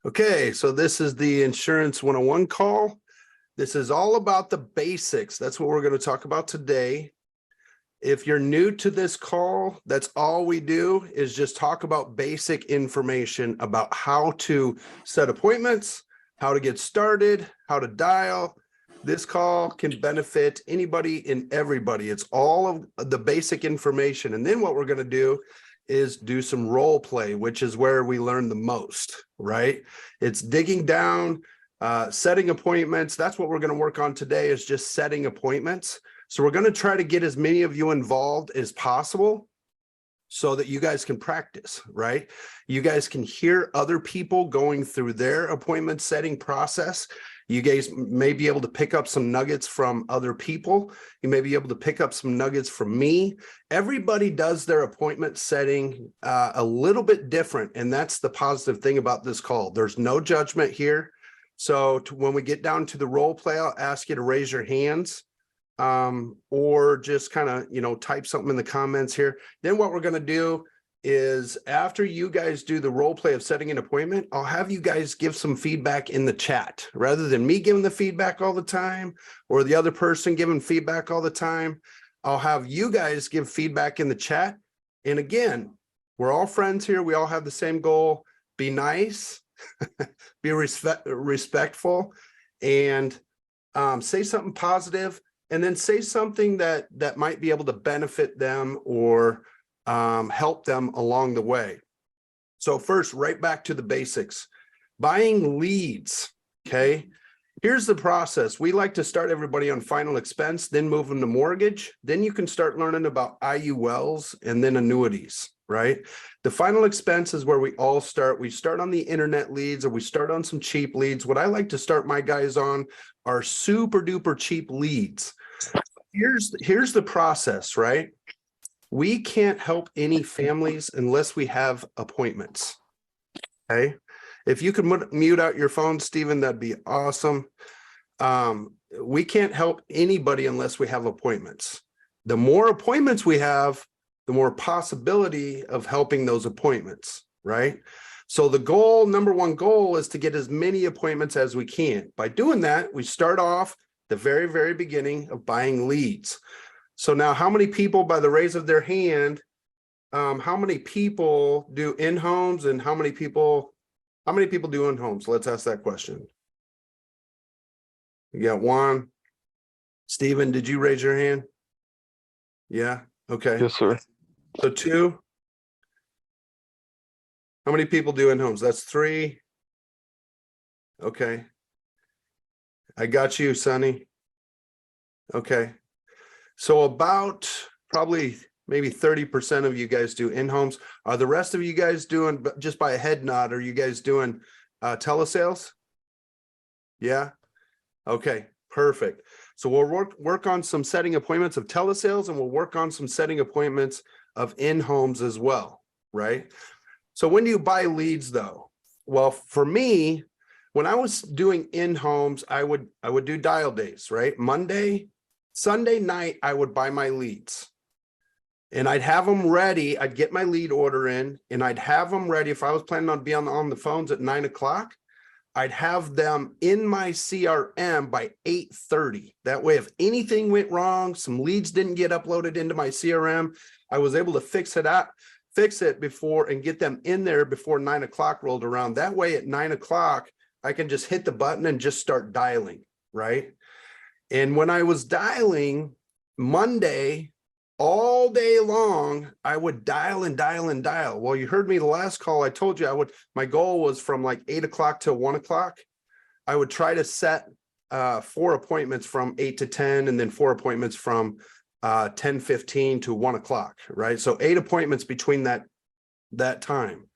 Okay, so this is the Insurance 101 call. This is all about the basics. That's what we're going to talk about today. If you're new to this call, that's all we do is just talk about basic information about how to set appointments, how to get started, how to dial. This call can benefit anybody and everybody. It's all of the basic information. And then what we're going to do is do some role play, which is where we learn the most, right? It's digging down, setting appointments. That's what we're going to work on today, is just setting appointments. So we're going to try to get as many of you involved as possible so that you guys can practice, right? You guys can hear other people going through their appointment setting process. You guys may be able to pick up some nuggets from other people. You may be able to pick up some nuggets from me. Everybody does their appointment setting a little bit different, and that's the positive thing about this call. There's no judgment here. So when we get down to the role play, I'll ask you to raise your hands. Or just kind of, type something in the comments here. Then what we're going to do is, after you guys do the role play of setting an appointment, I'll have you guys give some feedback in the chat rather than me giving the feedback all the time or the other person giving feedback all the time. I'll have you guys give feedback in the chat. And again, we're all friends here. We all have the same goal. Be nice, be respectful, and say something positive. And then say something that might be able to benefit them or help them along the way. So first, right back to the basics. Buying leads, okay? Here's the process. We like to start everybody on final expense, then move them to mortgage. Then you can start learning about IULs and then annuities, right? The final expense is where we all start. We start on the internet leads, or we start on some cheap leads. What I like to start my guys on are super duper cheap leads. Here's the process, right? We can't help any families unless we have appointments. Okay. If you could mute out your phone, Stephen, that'd be awesome. We can't help anybody unless we have appointments. The more appointments we have, the more possibility of helping those appointments, right? So the goal, number one goal, is to get as many appointments as we can. By doing that, we start off the very, very beginning of buying leads. So now, how many people, by the raise of their hand, how many people do in-homes, and how many people do in-homes? Let's ask that question. You got one. Stephen, did you raise your hand? Yeah. Okay. Yes, sir. So two. How many people do in-homes? That's three. Okay. I got you, Sonny. Okay. So about probably maybe 30% of you guys do in-homes. Are the rest of you guys doing, just by a head nod, are you guys doing telesales? Yeah. Okay, perfect. So we'll work on some setting appointments of telesales, and we'll work on some setting appointments of in-homes as well, right? So when do you buy leads though? Well, for me, when I was doing in-homes, I would do dial days, right? Sunday night, I would buy my leads, and I'd have them ready. I'd get my lead order in, and I'd have them ready. If I was planning on being on the phones at 9 o'clock, I'd have them in my CRM by 8:30. That way, if anything went wrong, some leads didn't get uploaded into my CRM, I was able to fix it before and get them in there before 9 o'clock rolled around. That way, at 9 o'clock, I can just hit the button and just start dialing, right? And when I was dialing Monday, all day long, I would dial and dial and dial. Well, you heard me the last call. I told you my goal was from like 8 o'clock to 1 o'clock. I would try to set 4 appointments from 8 to 10, and then 4 appointments from 10:15 to 1 o'clock, right? So 8 appointments between that time,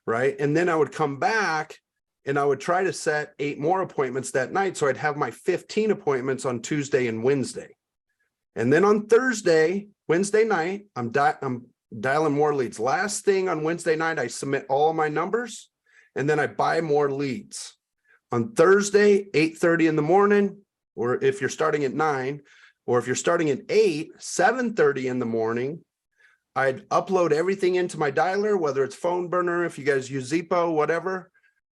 right? And then I would come back and I would try to set 8 more appointments that night. So I'd have my 15 appointments on Tuesday and Wednesday. And then on Wednesday night, I'm dialing more leads. Last thing on Wednesday night, I submit all of my numbers, and then I buy more leads. On Thursday, 8:30 in the morning, or if you're starting at 9, or if you're starting at 8, 7:30 in the morning, I'd upload everything into my dialer, whether it's phone burner, if you guys use Zippo, whatever.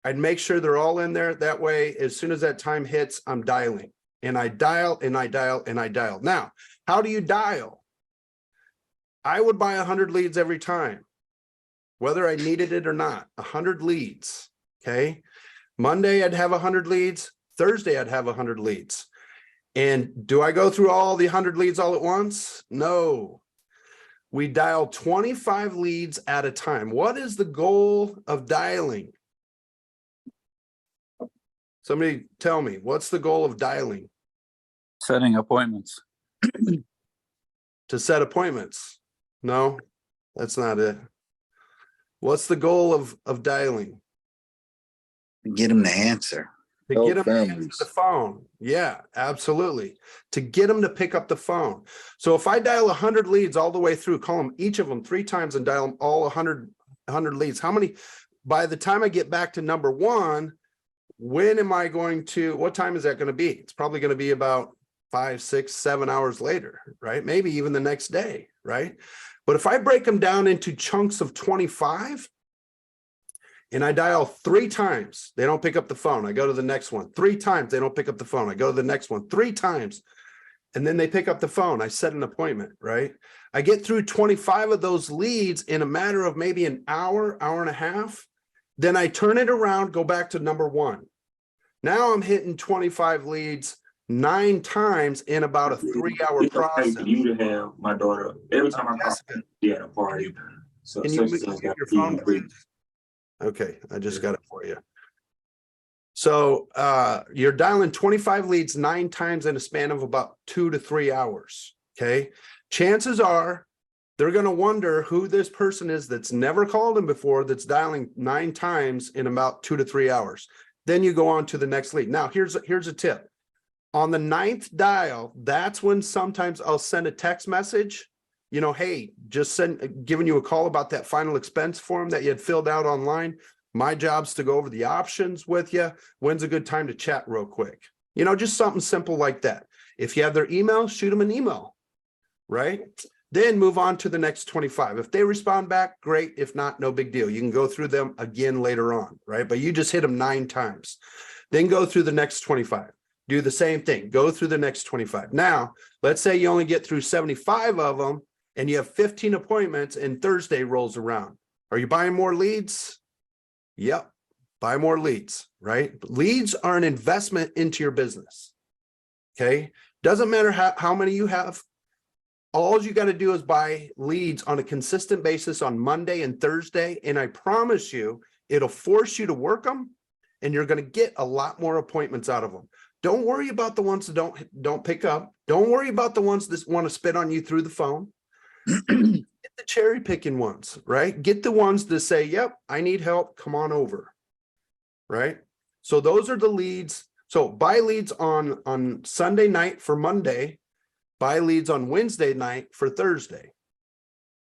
I'd make sure they're all in there. That way, as soon as that time hits, I'm dialing. And I dial and I dial and I dial. Now, how do you dial? I would buy 100 leads every time, whether I needed it or not. 100 leads. Okay. Monday, I'd have 100 leads. Thursday, I'd have 100 leads. And do I go through all the 100 leads all at once? No. We dial 25 leads at a time. What is the goal of dialing? Somebody tell me, what's the goal of dialing? Setting appointments. To set appointments. No, that's not it. What's the goal of dialing? Get them to answer. To get them to answer the phone. Yeah, absolutely. To get them to pick up the phone. So if I dial 100 leads all the way through, call them each of them 3 times and dial them all 100 leads. How many, by the time I get back to number 1, when am I going to, what time is that going to be? It's probably going to be about 5, 6, 7 hours later, right? Maybe even the next day, right? But if I break them down into chunks of 25 and I dial 3 times, they don't pick up the phone. I go to the next one. 3 times, they don't pick up the phone. I go to the next one. 3 times, and then they pick up the phone. I set an appointment, right? I get through 25 of those leads in a matter of maybe an hour, hour and a half. Then I turn it around, go back to number 1. Now I'm hitting 25 leads 9 times in about a 3-hour process. You to have my daughter every time I call her at a party. So can you mute your phone, please? Okay, I just got it for you. So you're dialing 25 leads 9 times in a span of about 2 to 3 hours. Okay, chances are they're going to wonder who this person is that's never called them before, that's dialing 9 times in about 2 to 3 hours. Then you go on to the next lead. Now, here's a tip. On the 9th dial, that's when sometimes I'll send a text message, you know, hey, just giving you a call about that final expense form that you had filled out online. My job's to go over the options with you. When's a good time to chat real quick? You know, just something simple like that. If you have their email, shoot them an email, right? Then move on to the next 25. If they respond back, great. If not, no big deal. You can go through them again later on, right? But you just hit them 9 times. Then go through the next 25. Do the same thing. Go through the next 25. Now, let's say you only get through 75 of them and you have 15 appointments and Thursday rolls around. Are you buying more leads? Yep. Buy more leads, right? Leads are an investment into your business. Okay. Doesn't matter how many you have. All you got to do is buy leads on a consistent basis on Monday and Thursday. And I promise you, it'll force you to work them and you're going to get a lot more appointments out of them. Don't worry about the ones that don't pick up. Don't worry about the ones that want to spit on you through the phone. Get the cherry picking ones, right? Get the ones that say, yep, I need help. Come on over, right? So those are the leads. So buy leads on Sunday night for Monday. Buy leads on Wednesday night for Thursday.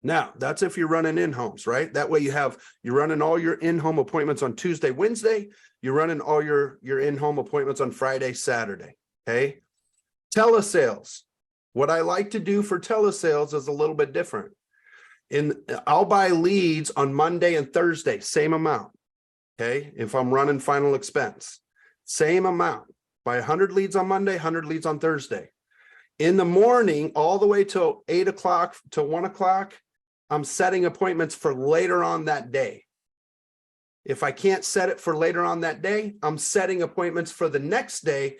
Now, that's if you're running in-homes, right? That way you're running all your in-home appointments on Tuesday, Wednesday. You're running all your in-home appointments on Friday, Saturday, okay? Telesales. What I like to do for telesales is a little bit different. I'll buy leads on Monday and Thursday, same amount, okay? If I'm running final expense, same amount. Buy 100 leads on Monday, 100 leads on Thursday. In the morning, all the way till 8 o'clock to 1 o'clock, I'm setting appointments for later on that day. If I can't set it for later on that day, I'm setting appointments for the next day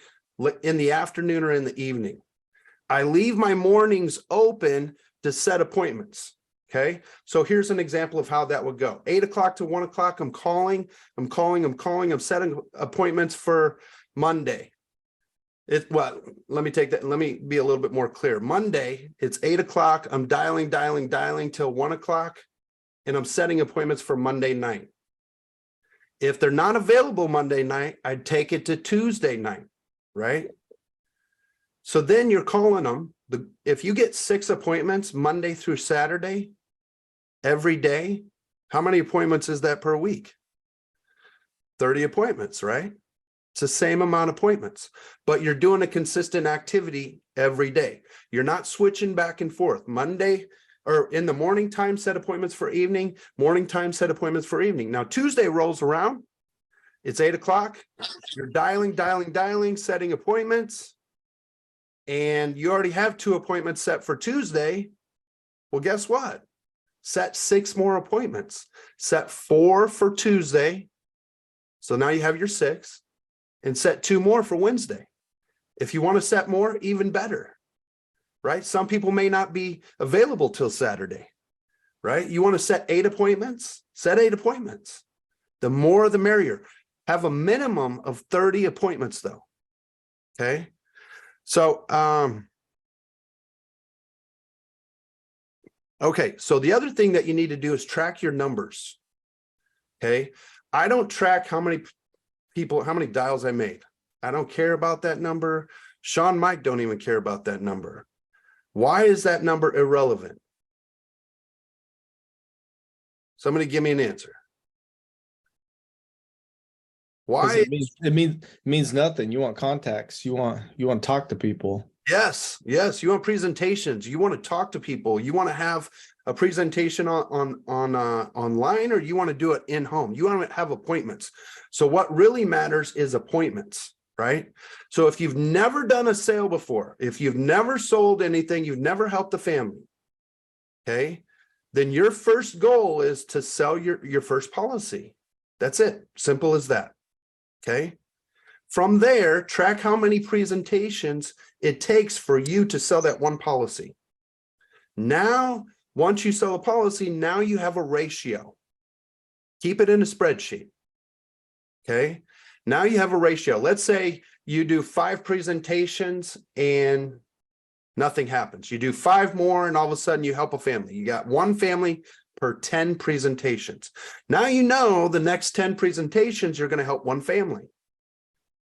in the afternoon or in the evening. I leave my mornings open to set appointments. Okay. So here's an example of how that would go. 8 o'clock to 1 o'clock, I'm setting appointments for Monday. Let me be a little bit more clear. Monday, it's 8 o'clock. I'm dialing till 1 o'clock, and I'm setting appointments for Monday night. If they're not available Monday night, I'd take it to Tuesday night, right? So then you're calling them. If you get 6 appointments Monday through Saturday, every day, how many appointments is that per week? 30 appointments, right? It's the same amount of appointments, but you're doing a consistent activity every day. You're not switching back and forth. Monday or in the morning time, set appointments for evening, morning time, set appointments for evening. Now, Tuesday rolls around. It's 8 o'clock. You're dialing, setting appointments. And you already have 2 appointments set for Tuesday. Well, guess what? Set 6 more appointments. Set 4 for Tuesday. So now you have your 6, and set 2 more for Wednesday. If you want to set more, even better, right? Some people may not be available till Saturday, right? You want to set 8 appointments? Set 8 appointments. The more, the merrier. Have a minimum of 30 appointments though. Okay. So, okay. So the other thing that you need to do is track your numbers. Okay. I don't track how many people, how many dials I made. I don't care about that number. Sean, Mike don't even care about that number. Why is that number irrelevant? Somebody give me an answer. 'Cause Why? it means nothing. You want contacts. You want to talk to people. Yes, you want presentations. You want to talk to people. You want to have a presentation on online, or you want to do it in home. You want to have appointments. So what really matters is appointments, right? So if you've never done a sale before, if you've never sold anything, you've never helped a family, okay, then your first goal is to sell your first policy. That's it. Simple as that. Okay. From there, track how many presentations it takes for you to sell that one policy. Now, once you sell a policy, now you have a ratio. Keep it in a spreadsheet. Okay. Now you have a ratio. Let's say you do 5 presentations and nothing happens. You do 5 more and all of a sudden you help a family. You got 1 family per 10 presentations. Now you know the next 10 presentations you're going to help 1 family,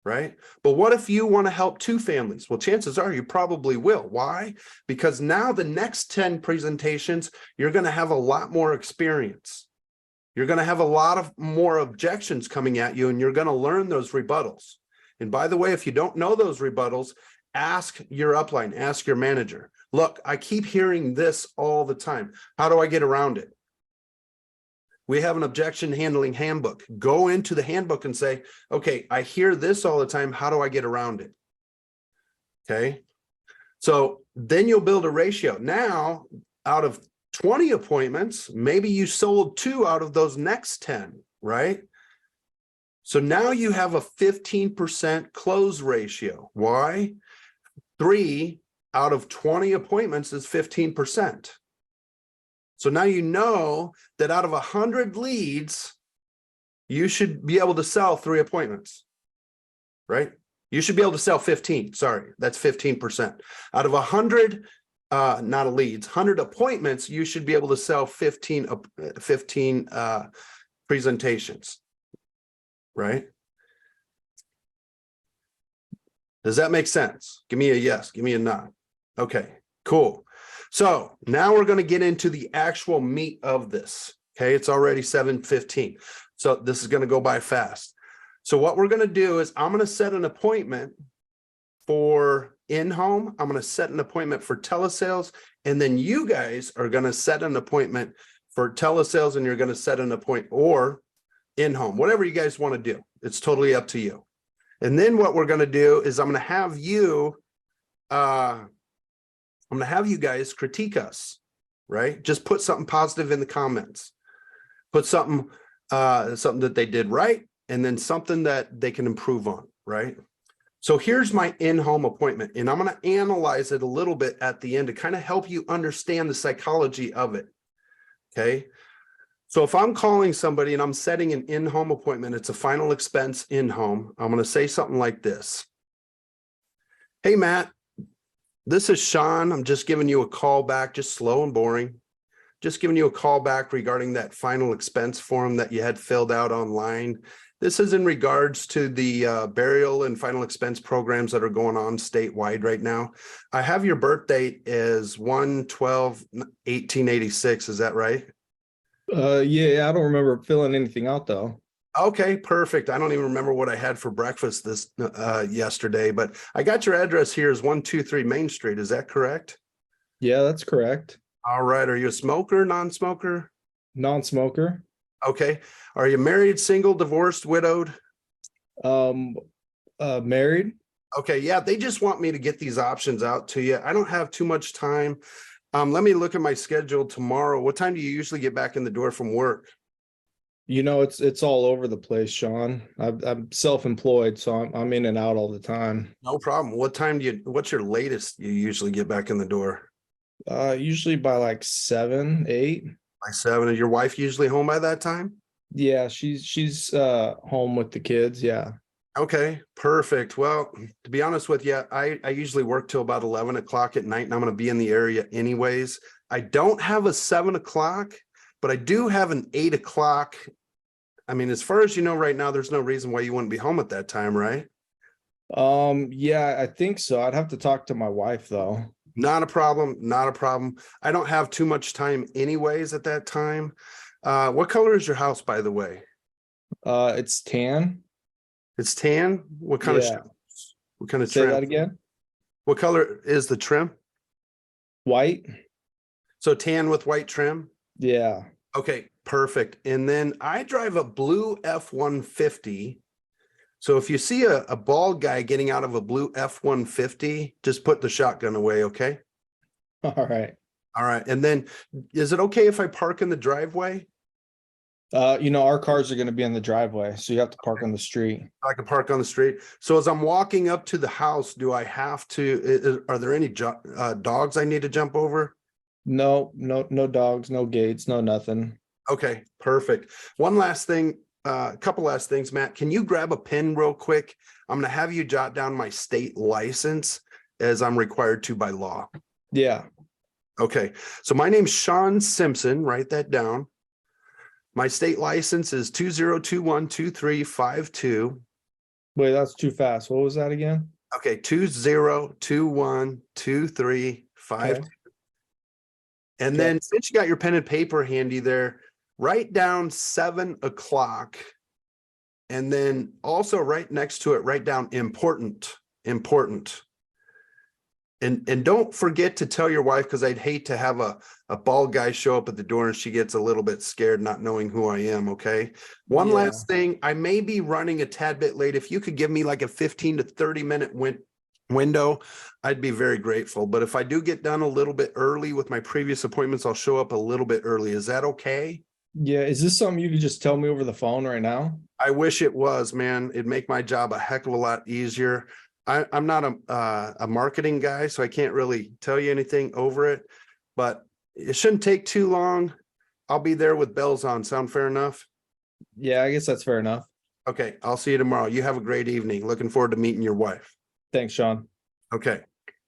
right? But what if you want to help 2 families? Well, chances are you probably will. Why? Because now the next 10 presentations, you're going to have a lot more experience. You're going to have a lot of more objections coming at you, and you're going to learn those rebuttals. And by the way, if you don't know those rebuttals, ask your upline, ask your manager. Look, I keep hearing this all the time. How do I get around it? We have an objection handling handbook. Go into the handbook and say, okay, I hear this all the time. How do I get around it? Okay. So then you'll build a ratio. Now, out of 20 appointments, maybe you sold 2 out of those next 10, right? So now you have a 15% close ratio. Why? 3 out of 20 appointments is 15%. So now you know that out of 100 leads, you should be able to sell 3 appointments, right? You should be able to sell 15. Sorry, that's 15%. Out of 100, not leads, 100 appointments, you should be able to sell 15 presentations, right? Does that make sense? Give me a yes, give me a nod. Okay, cool. So now we're going to get into the actual meat of this. Okay, it's already 7:15. So this is going to go by fast. So what we're going to do is I'm going to set an appointment for in-home. I'm going to set an appointment for telesales. And then you guys are going to set an appointment for telesales, and you're going to set an appointment or in-home, whatever you guys want to do. It's totally up to you. And then what we're going to do is I'm going to have you guys critique us, right? Just put something positive in the comments. Put something that they did right, and then something that they can improve on, right? So here's my in-home appointment, and I'm going to analyze it a little bit at the end to kind of help you understand the psychology of it, okay? So if I'm calling somebody and I'm setting an in-home appointment, it's a final expense in-home, I'm going to say something like this. Hey, Matt, this is Sean. I'm just giving you a call back, just slow and boring. Just giving you a call back regarding that final expense form that you had filled out online. This is in regards to the burial and final expense programs that are going on statewide right now. I have your birth date as 1/12/1886. Is that right? Yeah, I don't remember filling anything out though. Okay, perfect. I don't even remember what I had for breakfast this yesterday, but I got your address here as 123 Main Street. Is that correct? Yeah, that's correct. All right. Are you a smoker, non-smoker? Non-smoker. Okay. Are you married, single, divorced, widowed? Um, married. Okay, yeah, they just want me to get these options out to you. I don't have too much time. Let me look at my schedule tomorrow. What time do you usually get back in the door from work? It's all over the place, Sean. I'm self-employed, so I'm in and out all the time. No problem. What's your latest you usually get back in the door? Usually by like 7, 8. By 7. Is your wife usually home by that time? Yeah, she's home with the kids. Yeah. Okay, perfect. Well, to be honest with you, I usually work till about 11 o'clock at night, and I'm going to be in the area anyways. I don't have a 7 o'clock, but I do have an 8 o'clock. I mean, as far as you know right now, there's no reason why you wouldn't be home at that time, right? Yeah, I think so. I'd have to talk to my wife though. Not a problem. Not a problem. I don't have too much time anyways at that time. What color is your house, by the way? It's tan. It's tan. What kind Yeah. what kind of Say trim? that again. What color is the trim? White. So tan with white trim. Yeah. Okay, perfect. And then I drive a blue F-150. So if you see a bald guy getting out of a blue F-150, just put the shotgun away, okay? All right. All right. And then is it okay if I park in the driveway? Our cars are going to be in the driveway, so you have to park on the street. I can park on the street. So as I'm walking up to the house, do I have to, are there any dogs I need to jump over? No dogs, no gates, no nothing. Okay, perfect. One last thing, a couple last things, Matt. Can you grab a pen real quick? I'm going to have you jot down my state license as I'm required to by law. Yeah. Okay, so my name's Sean Simpson. Write that down. My state license is 20212352. Wait, that's too fast. What was that again? Okay, 20212352. Okay. And Okay. then since you got your pen and paper handy there, write down 7 o'clock. And then also right next to it, write down important. And don't forget to tell your wife, because I'd hate to have a bald guy show up at the door and she gets a little bit scared not knowing who I am, okay? One Yeah. last thing, I may be running a tad bit late. If you could give me like a 15 to 30 minute window, I'd be very grateful. But if I do get done a little bit early with my previous appointments, I'll show up a little bit early. Is that okay? Yeah. Is this something you could just tell me over the phone right now? I wish it was, man. It'd make my job a heck of a lot easier. I'm not a marketing guy, so I can't really tell you anything over it, but it shouldn't take too long. I'll be there with bells on. Sound fair enough? Yeah, I guess that's fair enough. Okay, I'll see you tomorrow. You have a great evening. Looking forward to meeting your wife. Thanks, Sean. Okay,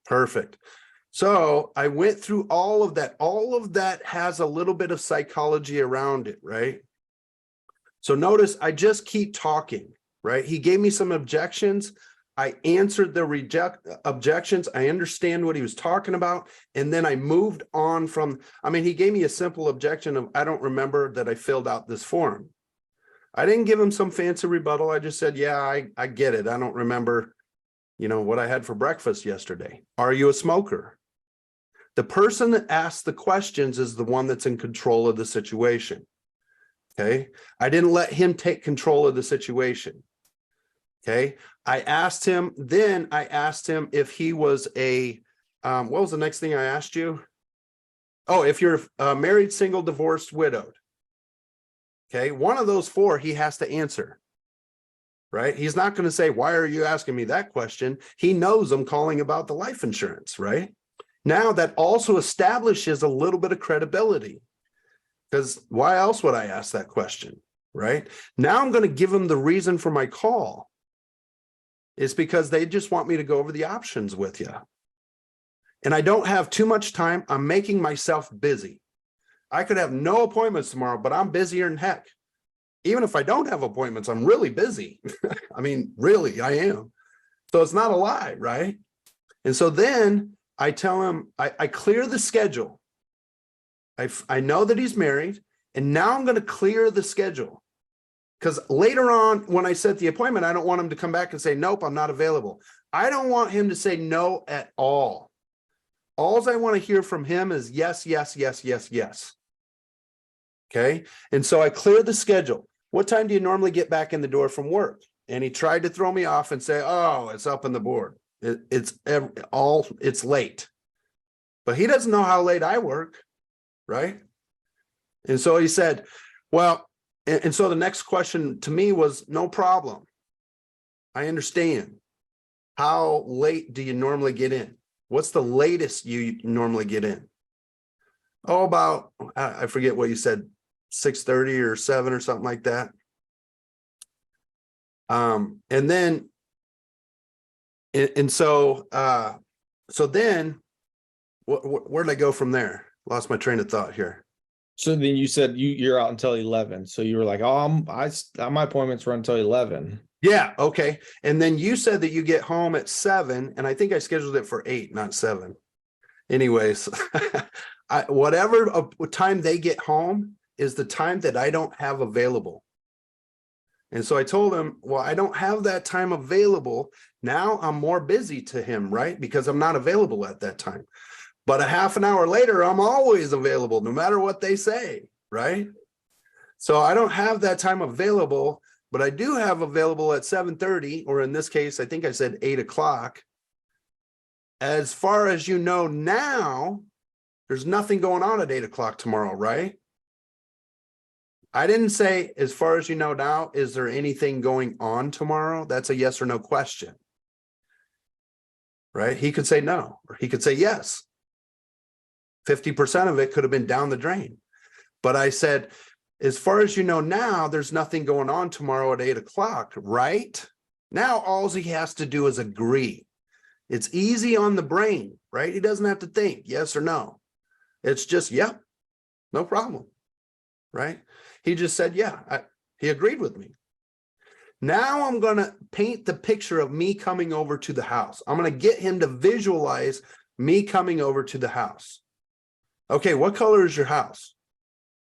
perfect. So I went through all of that. All of that has a little bit of psychology around it, right? So notice I just keep talking, right? He gave me some objections. I answered the objections. I understand what he was talking about. And then I moved on from, he gave me a simple objection of, I don't remember that I filled out this form. I didn't give him some fancy rebuttal. I just said, yeah, I get it. I don't remember, what I had for breakfast yesterday. Are you a smoker? The person that asked the questions is the one that's in control of the situation. Okay. I didn't let him take control of the situation. Okay. I asked him if he was what was the next thing I asked you? Oh, if you're married, single, divorced, widowed. Okay. One of those 4 he has to answer, right? He's not going to say, why are you asking me that question? He knows I'm calling about the life insurance, right? Now that also establishes a little bit of credibility, because why else would I ask that question, right? Now I'm going to give him the reason for my call. It's because they just want me to go over the options with you. And I don't have too much time. I'm making myself busy. I could have no appointments tomorrow, but I'm busier than heck. Even if I don't have appointments, I'm really busy. Really, I am. So it's not a lie, right? And so then I tell him, I clear the schedule. I know that he's married, and now I'm going to clear the schedule. Because later on, when I set the appointment, I don't want him to come back and say, nope, I'm not available. I don't want him to say no at all. All I want to hear from him is yes, yes, yes, yes, yes. Okay. And so I clear the schedule. What time do you normally get back in the door from work? and he tried to throw me off and say, oh, it's up on the board. It's late. But he doesn't know how late I work, right? And so he said, well, and so the next question to me was, no problem. I understand. How late do you normally get in? What's the latest you normally get in? Oh, about, I forget what you said, 6:30 or 7 or something like that. And then, so then, where did I go from there? Lost my train of thought here. So then you said you're out until 11. So you were like, oh, my appointments run until 11. Yeah. Okay. And then you said that you get home at 7, and I think I scheduled it for 8, not 7. Anyways, whatever time they get home is the time that I don't have available. And so I told him, well, I don't have that time available. Now I'm more busy to him, right? Because I'm not available at that time. But a half an hour later, I'm always available, no matter what they say, right? So I don't have that time available, but I do have available at 7:30, or in this case, I think I said 8 o'clock. As far as you know now, there's nothing going on at 8 o'clock tomorrow, right? I didn't say, as far as you know now, is there anything going on tomorrow? That's a yes or no question, right? He could say no, or he could say yes. 50% of it could have been down the drain. But I said, as far as you know now, there's nothing going on tomorrow at 8 o'clock, right? Now, all he has to do is agree. It's easy on the brain, right? He doesn't have to think yes or no. It's just, yep, no problem, right? He just said, yeah, he agreed with me. Now I'm going to paint the picture of me coming over to the house. I'm going to get him to visualize me coming over to the house. Okay, what color is your house?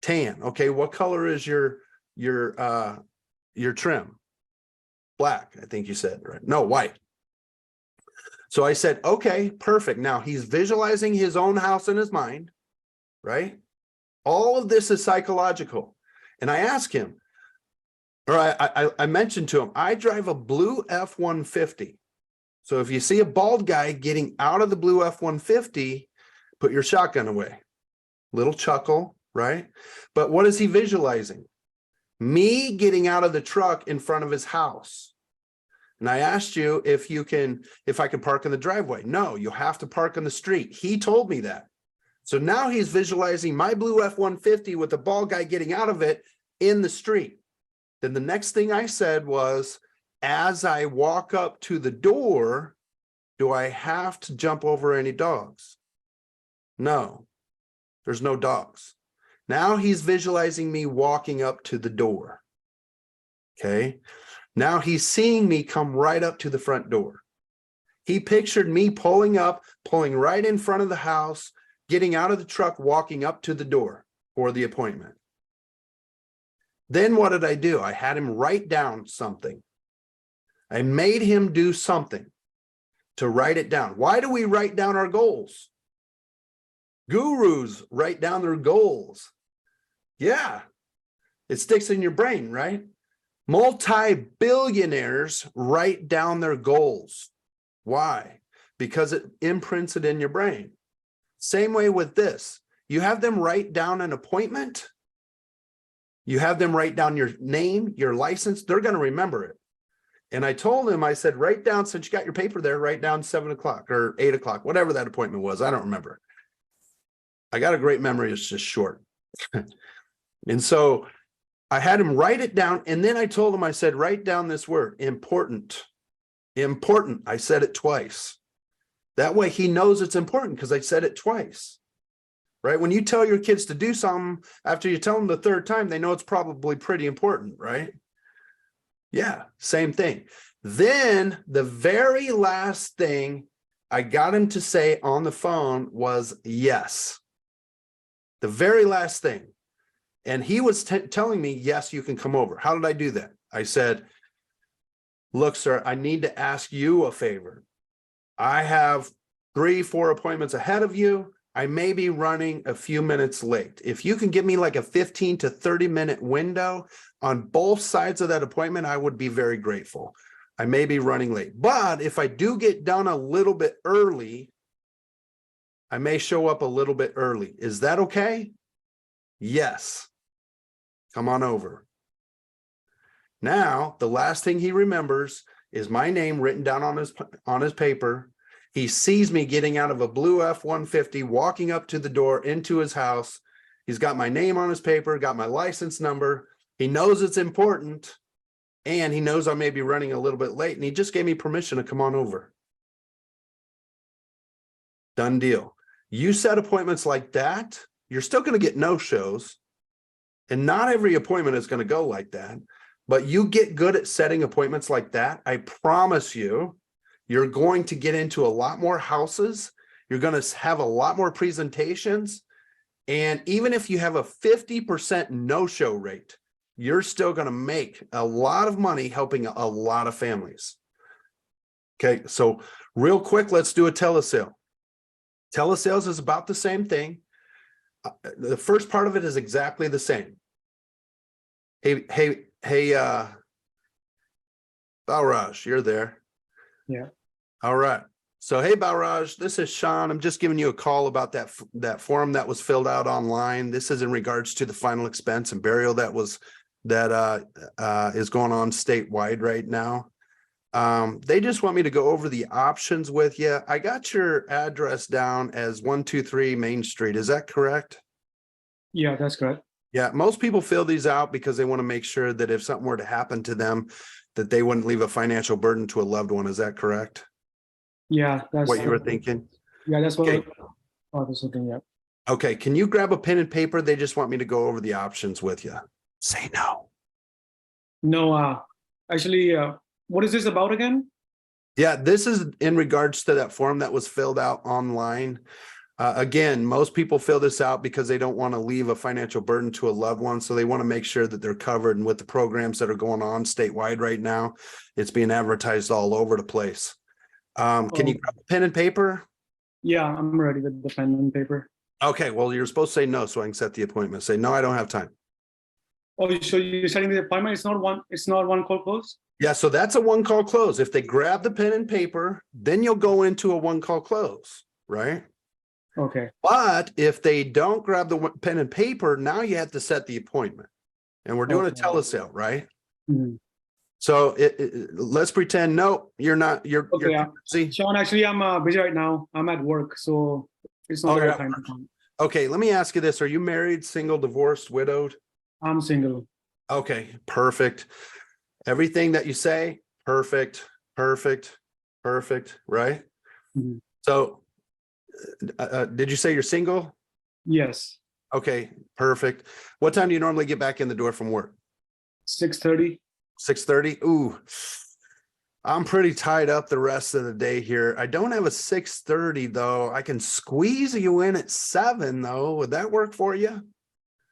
Tan. Okay, what color is your trim? Black, I think you said, right? No, white. So I said, okay, perfect. Now he's visualizing his own house in his mind, right? All of this is psychological. And I asked him, or I mentioned to him, I drive a blue F-150. So if you see a bald guy getting out of the blue F-150, put your shotgun away. Little chuckle, right? But what is he visualizing? Me getting out of the truck in front of his house. And I asked you if I can park in the driveway. No, you have to park on the street. He told me that. So now he's visualizing my blue F-150 with the bald guy getting out of it in the street. Then the next thing I said was, as I walk up to the door, do I have to jump over any dogs? No, there's no dogs. Now he's visualizing me walking up to the door. Okay. Now he's seeing me come right up to the front door. He pictured me pulling right in front of the house, getting out of the truck, walking up to the door for the appointment. Then what did I do? I had him write down something. I made him do something to write it down. Why do we write down our goals? Gurus write down their goals. Yeah, it sticks in your brain, right? Multi-billionaires write down their goals. Why? Because it imprints it in your brain. Same way with this. You have them write down an appointment. You have them write down your name, your license. They're going to remember it. And I told him, I said, write down, since you got your paper there, write down 7 o'clock or 8 o'clock, whatever that appointment was. I don't remember. I got a great memory. It's just short. And so I had him write it down. And then I told him, I said, write down this word, important. Important. I said it twice. That way he knows it's important because I said it twice. Right? When you tell your kids to do something, after you tell them the third time, they know it's probably pretty important, right? Yeah, same thing. Then the very last thing I got him to say on the phone was yes. The very last thing. And he was telling me, yes, you can come over. How did I do that? I said, look, sir, I need to ask you a favor. I have 3-4 appointments ahead of you. I may be running a few minutes late. If you can give me like a 15 to 30-minute window on both sides of that appointment, I would be very grateful. I may be running late, but if I do get done a little bit early, I may show up a little bit early. Is that okay? Yes. Come on over. Now, the last thing he remembers is my name written down on his paper. He sees me getting out of a blue F-150, walking up to the door into his house. He's got my name on his paper, got my license number. He knows it's important, and he knows I may be running a little bit late, and he just gave me permission to come on over. Done deal. You set appointments like that, you're still going to get no-shows, and not every appointment is going to go like that, but you get good at setting appointments like that. I promise you, you're going to get into a lot more houses. You're going to have a lot more presentations. And even if you have a 50% no-show rate, you're still going to make a lot of money helping a lot of families. Okay, so real quick, let's do a telesale. Telesales is about the same thing. The first part of it is exactly the same. Hey, Balraj, you're there. Yeah. All right. So, hey, Balraj, this is Sean. I'm just giving you a call about that form that was filled out online. This is in regards to the final expense and burial that is going on statewide right now. They just want me to go over the options with you. I got your address down as 123 Main Street. Is that correct? Yeah, that's correct. Yeah, most people fill these out because they want to make sure that if something were to happen to them, that they wouldn't leave a financial burden to a loved one. Is that correct? Yeah, that's What you were thinking? Yeah, that's what Okay. I was thinking. Yeah. Okay, can you grab a pen and paper? They just want me to go over the options with you. Say no. No, actually, what is this about again? Yeah, this is in regards to that form that was filled out online. Again, most people fill this out because they don't want to leave a financial burden to a loved one. So they want to make sure that they're covered. And with the programs that are going on statewide right now, it's being advertised all over the place. Can you grab a pen and paper? Yeah, I'm ready with the pen and paper. Okay, well, you're supposed to say no so I can set the appointment. Say, no, I don't have time. Oh, so you're setting the appointment? It's not one call close? Yeah, so that's a one call close. If they grab the pen and paper, then you'll go into a one call close, right? Okay. But if they don't grab the pen and paper, now you have to set the appointment. And we're doing a telesale, right? Mhm. So let's pretend, no, you're not, you're Okay, see. Sean, actually, I'm busy right now. I'm at work, so it's not Oh, the you're right at time work. to come. Okay, let me ask you this. Are you married, single, divorced, widowed? I'm single. Okay, perfect. Everything that you say, perfect, perfect, perfect, right? Mhm. So did you say you're single? Yes. Okay, perfect. What time do you normally get back in the door from work? 6:30. 6:30? Ooh, I'm pretty tied up the rest of the day here. I don't have a 6:30 though. I can squeeze you in at 7 though. Would that work for you?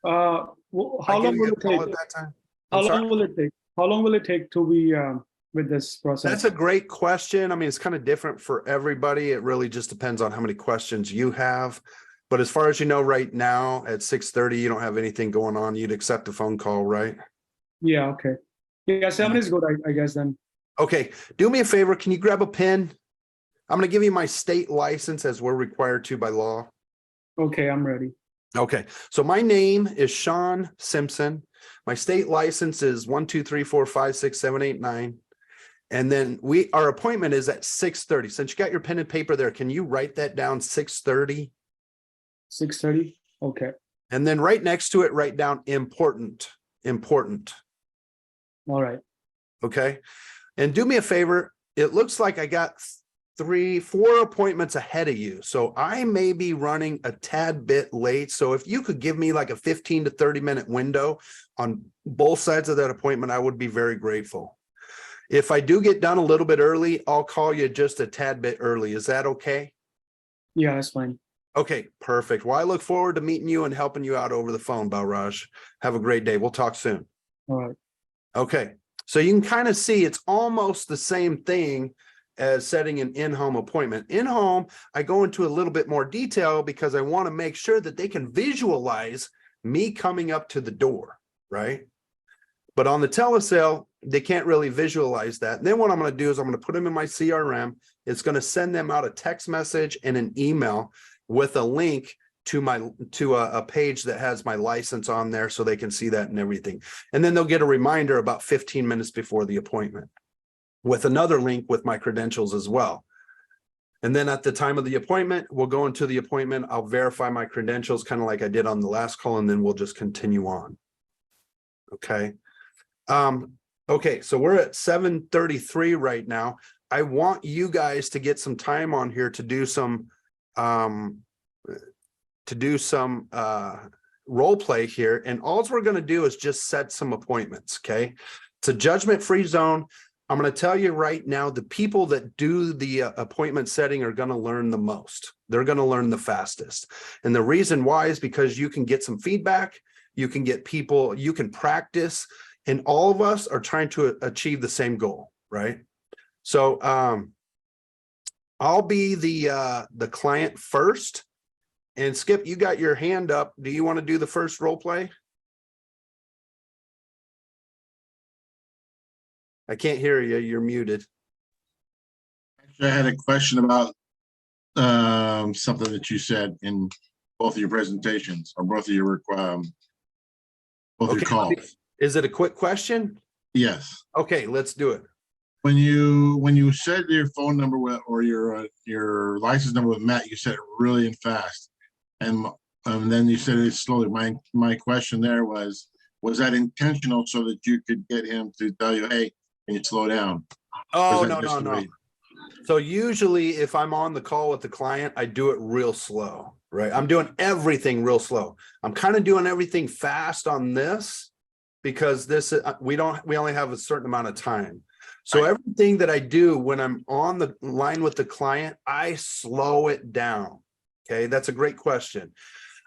How I give long you will a it call take? at that time? How I'm sorry? long will it take? How long will it take to be with this process? That's a great question. I mean, it's kind of different for everybody. It really just depends on how many questions you have. But as far as you know, right now at 6:30, you don't have anything going on. You'd accept a phone call, right? Yeah. Okay. Yeah, 7 is good, I guess then. Okay, do me a favor. Can you grab a pen? I'm going to give you my state license as we're required to by law. Okay, I'm ready. Okay, so my name is Sean Simpson. My state license is 1, 2, 3, 4, 5, 6, 7, 8, 9. And then our appointment is at 6:30. Since you got your pen and paper there, can you write that down 6:30? 6:30. Okay. And then right next to it, write down important. All right. Okay. And do me a favor. It looks like I got 4 appointments ahead of you. So I may be running a tad bit late. So if you could give me like a 15 to 30-minute window on both sides of that appointment, I would be very grateful. If I do get done a little bit early, I'll call you just a tad bit early. Is that okay? Yeah, that's fine. Okay, perfect. Well, I look forward to meeting you and helping you out over the phone, Balraj. Have a great day. We'll talk soon. All right. Okay, so you can kind of see it's almost the same thing as setting an in-home appointment. In-home, I go into a little bit more detail because I want to make sure that they can visualize me coming up to the door, right? But on the telesale, they can't really visualize that. And then what I'm going to do is I'm going to put them in my CRM. It's going to send them out a text message and an email with a link to a page that has my license on there so they can see that and everything. And then they'll get a reminder about 15 minutes before the appointment with another link with my credentials as well. And then at the time of the appointment, we'll go into the appointment. I'll verify my credentials kind of like I did on the last call, and then we'll just continue on. Okay. Okay, so we're at 7:33 right now. I want you guys to get some time on here to do some role play here. And all we're going to do is just set some appointments. Okay. It's a judgment-free zone. I'm going to tell you right now, the people that do the appointment setting are going to learn the most. They're going to learn the fastest. And the reason why is because you can get some feedback. You can get people, you can practice, and all of us are trying to achieve the same goal, right? So I'll be the client first. And Skip, you got your hand up. Do you want to do the first role play? I can't hear you. You're muted. Actually, I had a question about something that you said in both of your presentations or both of your calls. Is it a quick question? Yes. Okay, let's do it. When you said your phone number or your license number with Matt, you said it really and fast, and then you said it slowly. My question there was that intentional so that you could get him to tell you, hey, can you slow down? Oh, no. So usually if I'm on the call with the client, I do it real slow, right? I'm doing everything real slow. I'm kind of doing everything fast on this because this, we only have a certain amount of time. So everything that I do when I'm on the line with the client, I slow it down. Okay. That's a great question.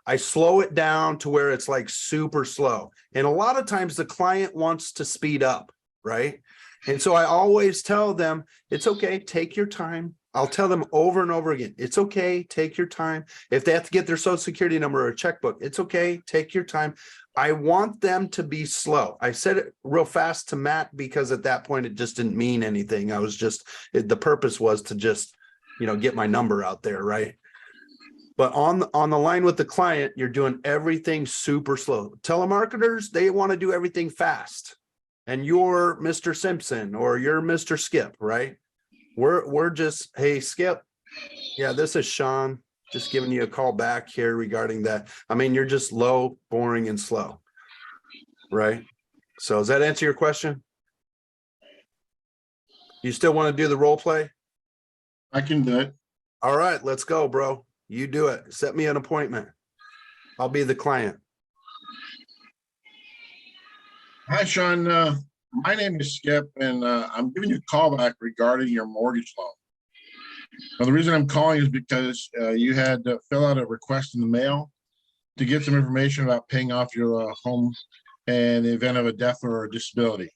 I slow it down to where it's like super slow. And a lot of times the client wants to speed up, right? And so I always tell them, it's okay, take your time. I'll tell them over and over again, it's okay, take your time. If they have to get their social security number or a checkbook, it's okay, take your time. I want them to be slow. I said it real fast to Matt because at that point, it just didn't mean anything. I was just, the purpose was to just, get my number out there, right? But on the line with the client, you're doing everything super slow. Telemarketers, they want to do everything fast. And you're Mr. Simpson or you're Mr. Skip, right? We're just, hey, Skip. Yeah, this is Sean. Just giving you a call back here regarding that. I mean, you're just low, boring, and slow, right? So does that answer your question? You still want to do the role play? I can do it. All right, let's go, bro. You do it. Set me an appointment. I'll be the client. Hi, Sean. My name is Skip, and I'm giving you a call back regarding your mortgage loan. Now, the reason I'm calling is because you had to fill out a request in the mail to get some information about paying off your home in the event of a death or a disability.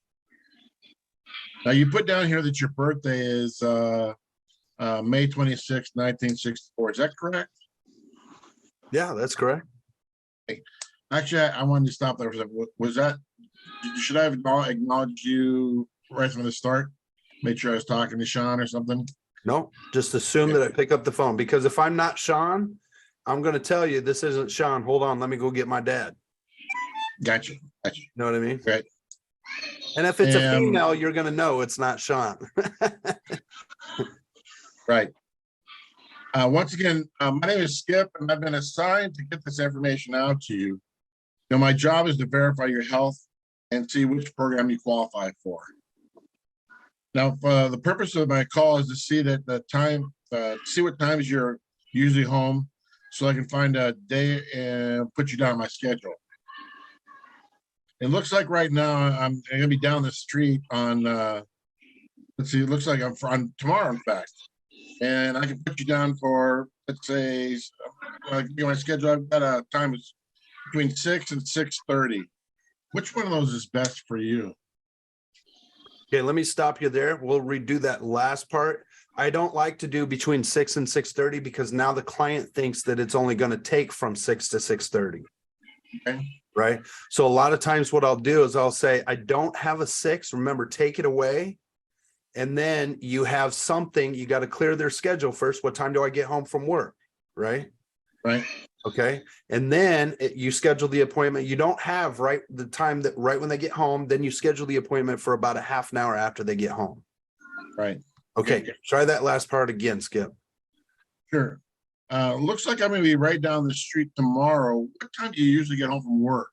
Now, you put down here that your birthday is May 26, 1964. Is that correct? Yeah, that's correct. Actually, I wanted to stop there for a second. Was that, should I have acknowledged you right from the start? Make sure I was talking to Sean or something? No, just assume that I pick up the phone, because if I'm not Sean, I'm going to tell you this isn't Sean. Hold on, let me go get my dad. Gotcha. You know what I mean? Right. And if it's a female, you're going to know it's not Sean. Right. Once again, my name is Skip, and I've been assigned to get this information out to you. My job is to verify your health and see which program you qualify for. Now, the purpose of my call is to see that the time, see what times you're usually home, so I can find a day and put you down on my schedule. It looks like right now I'm going to be down the street on, let's see, it looks like I'm on tomorrow, in fact. And I can put you down for, let's say, my schedule, I've got a time is between 6 and 6:30. Which one of those is best for you? Okay, let me stop you there. We'll redo that last part. I don't like to do between 6 and 6:30 because now the client thinks that it's only going to take from 6 to 6:30. Okay. Right? So a lot of times what I'll do is I'll say, I don't have a 6. Remember, take it away. And then you have something, you got to clear their schedule first. What time do I get home from work? Right? Right. Okay. And then you schedule the appointment. You don't have the time that right when they get home, then you schedule the appointment for about a half an hour after they get home. Right. Okay. Try that last part again, Skip. Sure. Looks like I'm gonna be right down the street tomorrow. What time do you usually get home from work?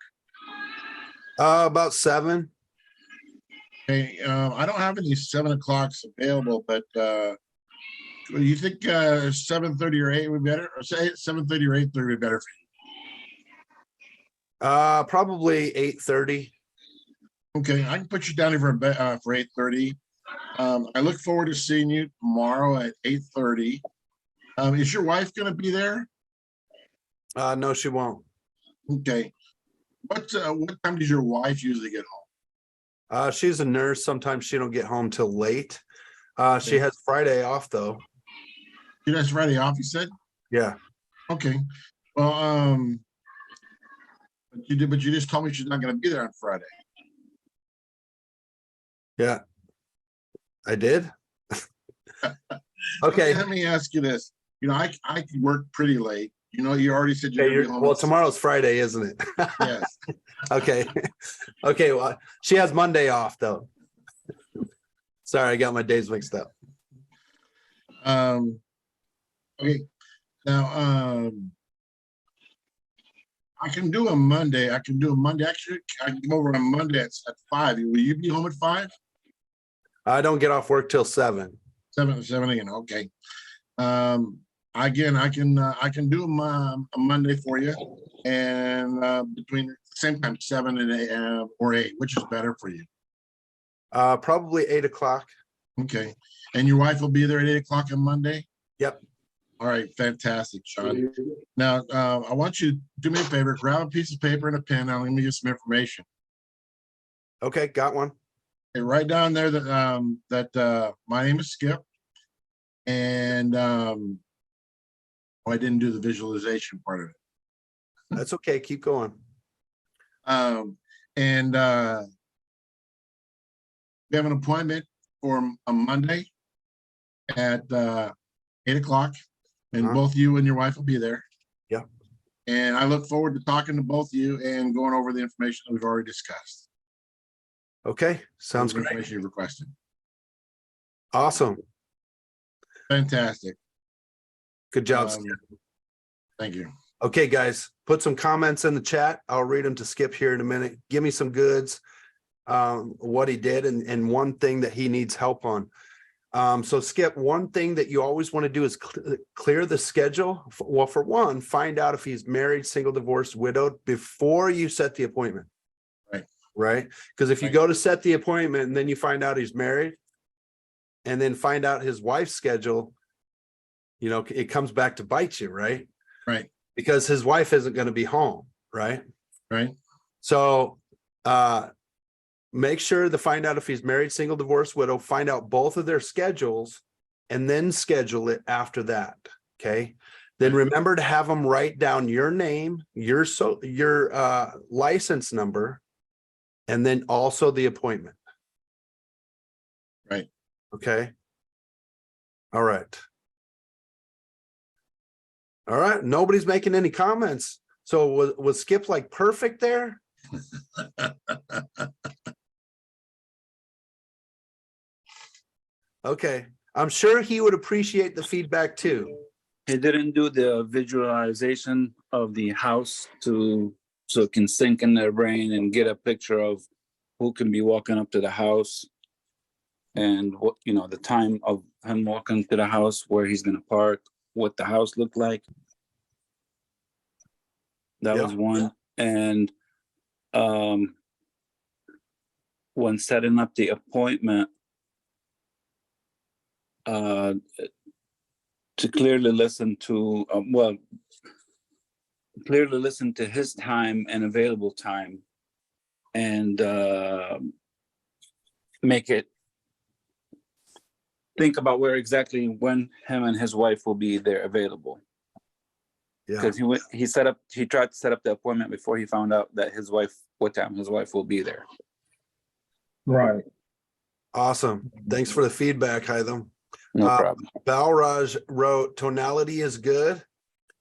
About 7. Okay, I don't have any 7 o'clocks available, but you think 7:30 or 8 would be better? Or say 7:30 or 8:30 would be better for Probably 8:30. you? Okay, I can put you down here for 8:30. I look forward to seeing you tomorrow at 8:30. Is your wife gonna be there? No, she won't. Okay. What time does your wife usually get home? She's a nurse. Sometimes she don't get home till late. She Okay. has Friday off though. She has Friday off, you said? Yeah. Okay. Well, but you just told me she's not gonna be there on Friday. Yeah. I did. Okay. Let me ask you this. You know, I could work pretty late. You know, you already said you're Okay, gonna be home. well, at 6. tomorrow's Friday, isn't it? Yes. Okay. Okay. Well, she has Monday off though. Sorry, I got my days mixed up. Okay. Now, I can do a Monday. Actually, I can come over on Monday at 5. Will you be home at 5? I don't get off work till 7. 7 again. Okay. Again, I can do a Monday for you, and between the same time 7 and 8, or 8, which is better for you. Probably 8 o'clock. Okay. And your wife will be there at 8 o'clock on Monday? Yep. All right, fantastic, Sean. Now, I want you to do me a favor, grab a piece of paper and a pen, and let me get some information. Okay, got one. Okay, write down there that my name is Skip, and I didn't do the visualization part of it. That's okay. Keep going. And we have an appointment for a Monday at 8 o'clock, and both you and your wife will be there. Yeah. And I look forward to talking to both of you and going over the information that we've already discussed. Okay, sounds The great. information you requested. Awesome. Fantastic. Good job. Um, Skip. Thank you. Okay, guys, put some comments in the chat. I'll read them to Skip here in a minute. Give me some goods, what he did, and one thing that he needs help on. So Skip, one thing that you always want to do is clear the schedule. Well, for one, find out if he's married, single, divorced, widowed before you set the appointment. Right. Right. Because if you Right. go to set the appointment and then you find out he's married and then find out his wife's schedule, you know, it comes back to bite you, right? Right. Because his wife isn't going to be home. Right. Right. So, make sure to find out if he's married, single, divorced, widow, find out both of their schedules and then schedule it after that. Okay. Then remember to have them write down your name, your license number, and then also the appointment. Right. Okay. All right. All right. Nobody's making any comments. So was Skip like perfect there? Okay. I'm sure he would appreciate the feedback too. He didn't do the visualization of the house so it can sink in their brain and get a picture of who can be walking up to the house and what, you know, the time of him walking to the house, where he's gonna park, what the house looked like. That was one. And when setting up the appointment, to clearly listen to clearly listen to his time and available time, and make it think about where exactly when him and his wife will be there available. Yeah, Because he tried to set up the appointment before he found out that what time his wife will be there. Right. awesome. Thanks for the feedback, Hytham. No Uh, problem. Balraj wrote, tonality is good.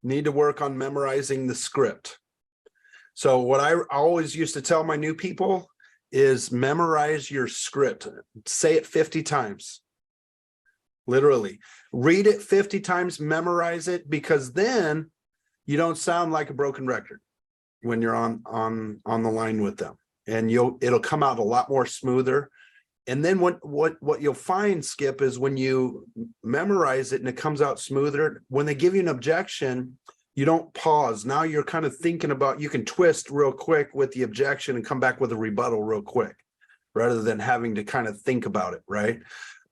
Need to work on memorizing the script. So what I always used to tell my new people is memorize your script. Say it 50 times. Literally. Read it 50 times, memorize it, because then you don't sound like a broken record when you're on the line with them. And it'll come out a lot more smoother. And then what you'll find, Skip, is when you memorize it and it comes out smoother, when they give you an objection, you don't pause. Now you're kind of thinking about, you can twist real quick with the objection and come back with a rebuttal real quick, rather than having to kind of think about it, right?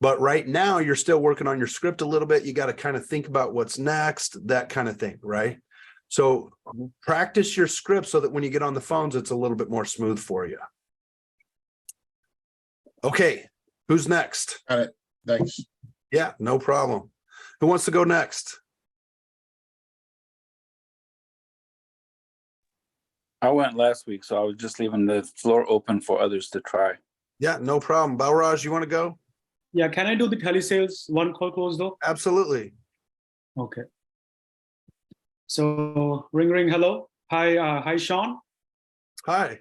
But right now you're still working on your script a little bit. You got to kind of think about what's next, that kind of thing, right? So practice your script so that when you get on the phones, it's a little bit more smooth for you. Okay, who's next? Got it. Thanks. Yeah, no problem. Who wants to go next? I went last week, so I was just leaving the floor open for others to try. Yeah, no problem. Balraj, you want to go? Yeah, can I do the telesales one call close though? Absolutely. Okay. So ring, hello. Hi, Sean. Hi.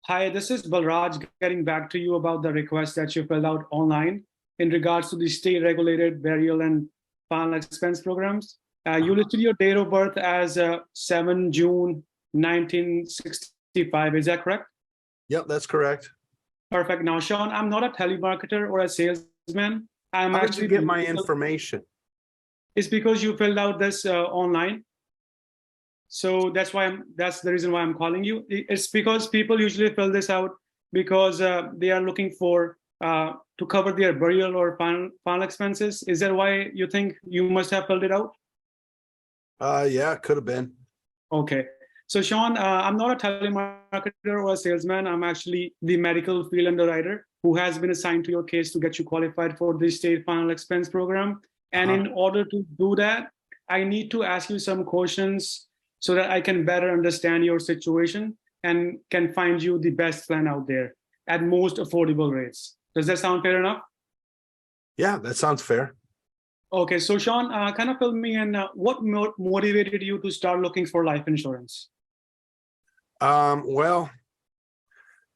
Hi, this is Balraj getting back to you about the request that you filled out online in regards to the state-regulated burial and final expense programs. You listed your date of birth as 7 June 1965. Is that correct? Yep, that's correct. Perfect. Now, Sean, I'm not a telemarketer or a salesman. I'm How did actually you get my information? It's because you filled out this online. So that's the reason why I'm calling you. It's because people usually fill this out because they are looking for to cover their burial or final expenses. Is that why you think you must have filled it out? Yeah, it could have been. Okay. So Sean, I'm not a telemarketer or a salesman. I'm actually the medical field underwriter who has been assigned to your case to get you qualified for the state final expense program. And in order to do that, I need to ask you some questions so that I can better understand your situation and can find you the best plan out there at most affordable rates. Does that sound fair enough? Yeah, that sounds fair. Okay, so Sean, kind of fill me in. What motivated you to start looking for life insurance? Well,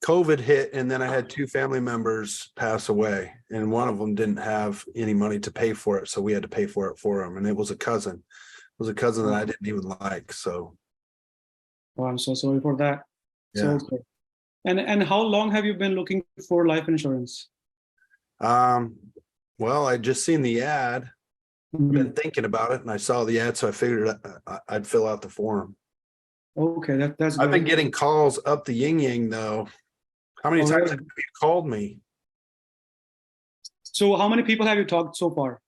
COVID hit, and then I had two family members pass away, and one of them didn't have any money to pay for it, so we had to pay for it for him. And it was a cousin. It was a cousin that I didn't even like. So, Oh, I'm so sorry for that. yeah. So, and how long have you been looking for life insurance? Well, I just seen the ad, Mhm. been thinking about it, and I saw the ad, so I figured I'd fill out the form. Okay, that's I've been good. getting calls up the yin yang though. How many Oh, times really? have you called me? So how many people have you talked so far?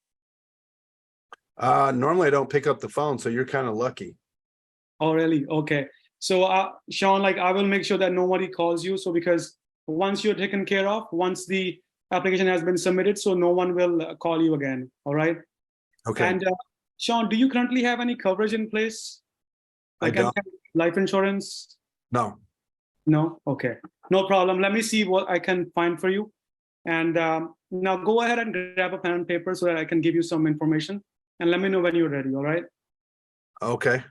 Normally I don't pick up the phone, so you're kind of lucky. Oh, really? Okay. So, Sean, like I will make sure that nobody calls you. So because once you're taken care of, once the application has been submitted, so no one will call you again. All right. Okay. And Sean, do you currently have any coverage in place? I Like any don't. kind of life insurance? No. No? Okay. No problem. Let me see what I can find for you. And now go ahead and grab a pen and paper so that I can give you some information. And let me know when you're ready. All right. Okay.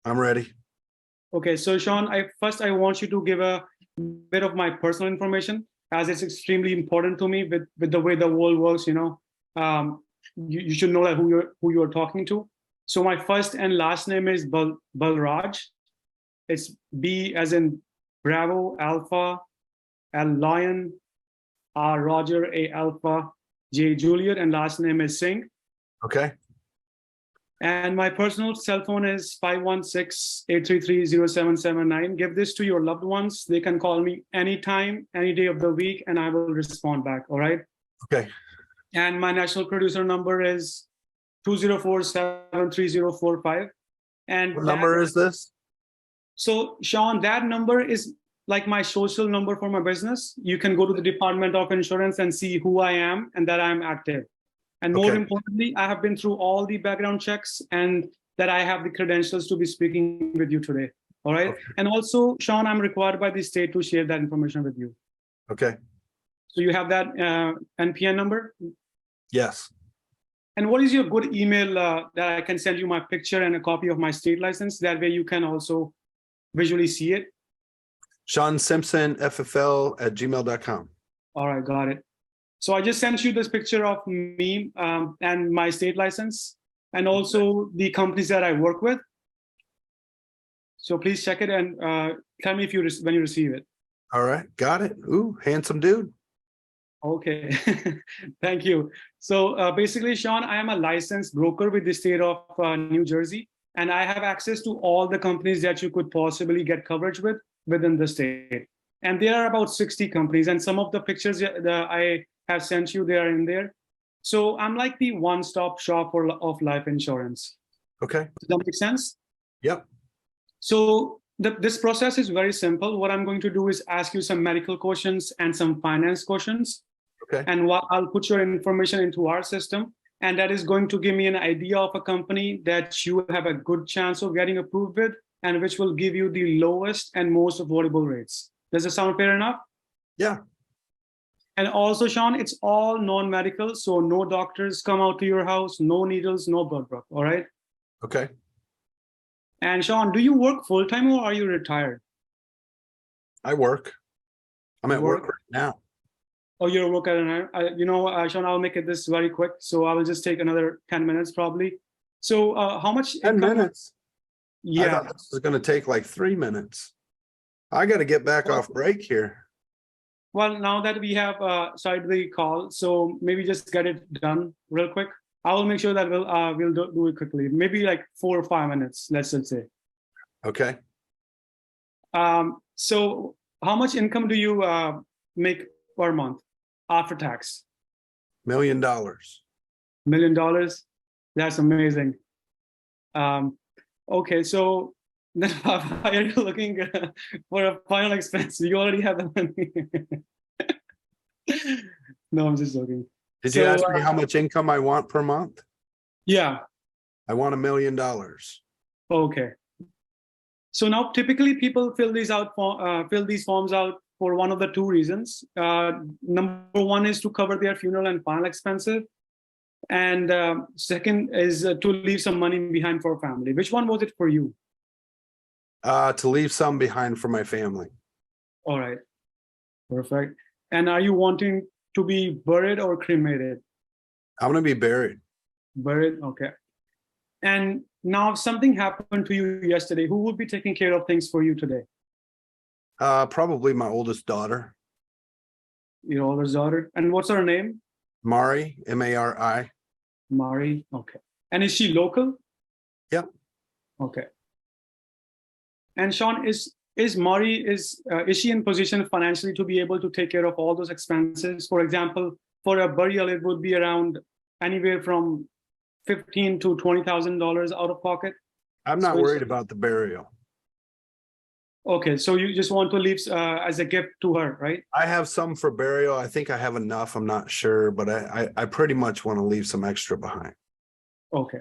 I'm ready. Okay, so Sean, I want you to give a bit of my personal information, as it's extremely important to me with the way the world works. You know, you should know that who you're talking to. So my first and last name is Balraj. It's B as in Bravo, Alpha, L Lion, R Roger, A Alpha, J Juliet, and last name is Singh. Okay. And my personal cell phone is 516-833-0779. Give this to your loved ones. They can call me anytime, any day of the week, and I will respond back. All right. Okay. And my national producer number is 204-73045. And What number is this? So, Sean, that number is like my social number for my business. You can go to the Department of Insurance and see who I am and that I'm active. And more Okay. importantly, I have been through all the background checks and that I have the credentials to be speaking with you today. All right. Okay. And also, Sean, I'm required by the state to share that information with you. Okay. So you have that NPN number? Yes. And what is your good email that I can send you my picture and a copy of my state license? That way you can also visually see it. Sean Simpson, FFL@gmail.com. All right, got it. So I just sent you this picture of me and my state license and also the companies that I work with. So please check it and tell me if you when you receive it. All right. Got it. Ooh, handsome dude. Okay, thank you. So basically, Sean, I am a licensed broker with the state of New Jersey, and I have access to all the companies that you could possibly get coverage with within the state. And there are about 60 companies, and some of the pictures that I have sent you, they are in there. So I'm like the one-stop shop of life insurance. Okay. Does that make sense? Yep. So this process is very simple. What I'm going to do is ask you some medical questions and some finance questions. Okay. And I'll put your information into our system. And that is going to give me an idea of a company that you have a good chance of getting approved with and which will give you the lowest and most affordable rates. Does it sound fair enough? Yeah. And also, Sean, it's all non-medical. So no doctors come out to your house, no needles, no blood work. All right. Okay. And Sean, do you work full-time or are you retired? I work. I'm at work right now. Oh, you're a worker. Sean, I'll make it this very quick. So I will just take another 10 minutes probably. So how much 10 income? minutes. I Yeah. thought this was going to take like 3 minutes. I got to get back off break here. Well, now that we have started the call, so maybe just get it done real quick. I will make sure that we'll do it quickly. Maybe like 4 or 5 minutes, let's just say. Okay. So how much income do you make per month after tax? $1 million. $1 million? That's amazing. Okay, so then why are you looking for a final expense? You already have the money. No, I'm just joking. Did you ask me how much income I want per month? Yeah. I want $1 million. Okay. So now typically people fill these forms out for one of the two reasons. Number one is to cover their funeral and final expenses. And second is to leave some money behind for family. Which one was it for you? To leave some behind for my family. All right. Perfect. And are you wanting to be buried or cremated? I'm going to be buried. Buried. Okay. And now if something happened to you yesterday, who would be taking care of things for you today? Probably my oldest daughter, Your oldest daughter. And what's her name? Mari, Mari. Mari. Okay. And is she local? Yep. Okay. And Sean, is Mari, is she in position financially to be able to take care of all those expenses? For example, for a burial, it would be around anywhere from $15,000 to $20,000 out of pocket. I'm not worried about the burial. Okay, so you just want to leave as a gift to her, right? I have some for burial. I think I have enough. I'm not sure, but I pretty much want to leave some extra behind. Okay.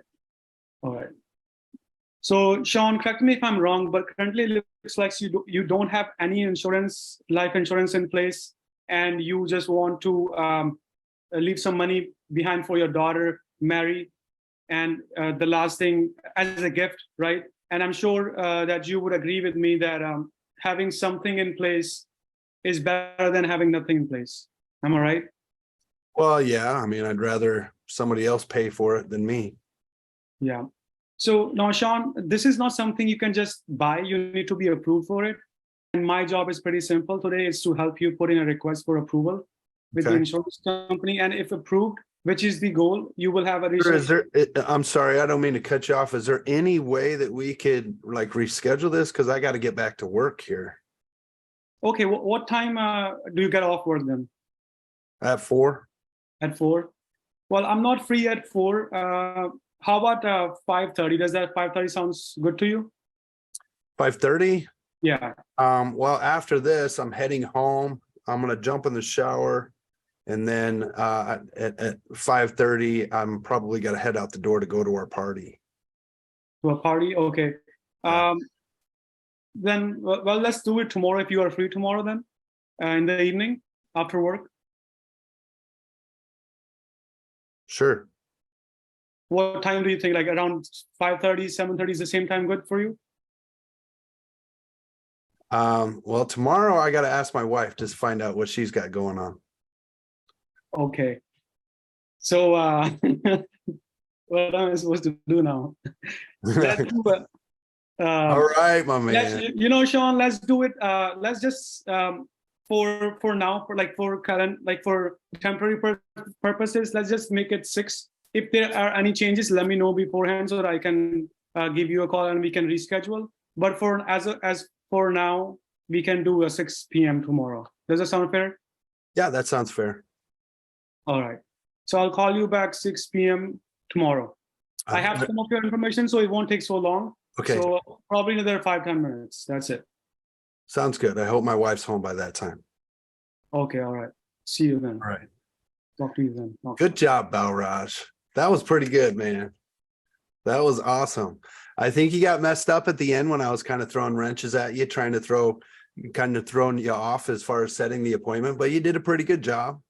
All right. So Sean, correct me if I'm wrong, but currently it looks like you don't have any insurance, life insurance in place, and you just want to leave some money behind for your daughter, Mary, and the last thing as a gift, right? And I'm sure that you would agree with me that having something in place is better than having nothing in place. Am I right? Well, yeah. I mean, I'd rather somebody else pay for it than me. Yeah. So now, Sean, this is not something you can just buy. You need to be approved for it. And my job is pretty simple today. It's to help you put in a request for approval with the insurance company. And if approved, which is the goal, you will have a I'm sorry, I don't mean to cut you off. Is there any way that we could like reschedule this? Because I got to get back to work here. Okay, what time do you get off work then? At 4. At 4? Well, I'm not free at 4. How about 5:30? Does that 5:30 sounds good to you? 5:30? Yeah. Well, after this, I'm heading home. I'm gonna jump in the shower And then at 5:30, I'm probably gonna head out the door to go to our party. To a party? Okay. Yeah. Then, well, let's do it tomorrow if you are free tomorrow then, in the evening after work. Sure. What time do you think? Like around 5:30, 7:30 is the same time good for you? Well, tomorrow I gotta ask my wife to find out what she's got going on. Okay. So, what am I supposed to do now? Let's do it. All right, my Let's, man. you know, Sean, let's do it. Let's just for now, for current, like for temporary purposes, let's just make it 6. If there are any changes, let me know beforehand so that I can give you a call and we can reschedule. But for as for now, we can do a 6 p.m. tomorrow. Does that sound fair? Yeah, that sounds fair. All right. So I'll call you back 6 p.m. tomorrow. I have some of your information, so it won't take so long. Okay, So probably another 5-10 minutes. That's it. sounds good. I hope my wife's home by that time. Okay. All right. See you then. All right. Talk to you then. Okay. Good job, Balraj. That was pretty good, man. That was awesome. I think you got messed up at the end when I was kind of throwing wrenches at you, trying to throwing you off as far as setting the appointment, but you did a pretty good job.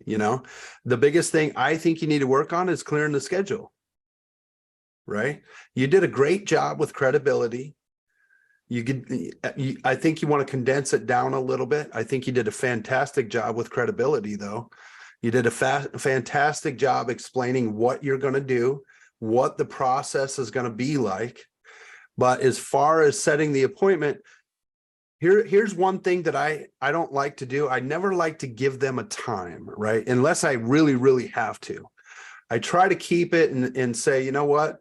You know, the biggest thing I think you need to work on is clearing the schedule. Right? You did a great job with credibility. I think you want to condense it down a little bit. I think you did a fantastic job with credibility, though. You did a fantastic job explaining what you're going to do, what the process is going to be like. But as far as setting the appointment, here's one thing that I don't like to do. I never like to give them a time, right? Unless I really, really have to. I try to keep it and say, you know what?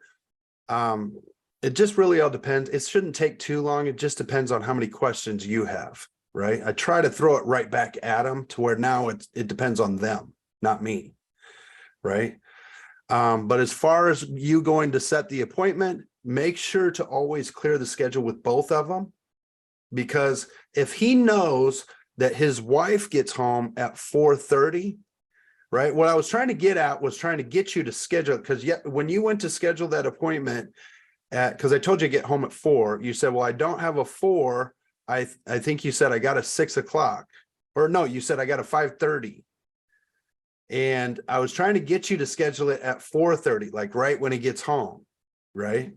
It just really all depends. It shouldn't take too long. It just depends on how many questions you have, right? I try to throw it right back at them to where now it depends on them, not me, right? But as far as you going to set the appointment, make sure to always clear the schedule with both of them. Because if he knows that his wife gets home at 4:30, right? What I was trying to get at was trying to get you to schedule, because when you went to schedule that appointment because I told you to get home at 4, you said, well, I don't have a 4. I think you said I got a 6 o'clock, or no, you said I got a 5:30. And I was trying to get you to schedule it at 4:30, like right when he gets home, right?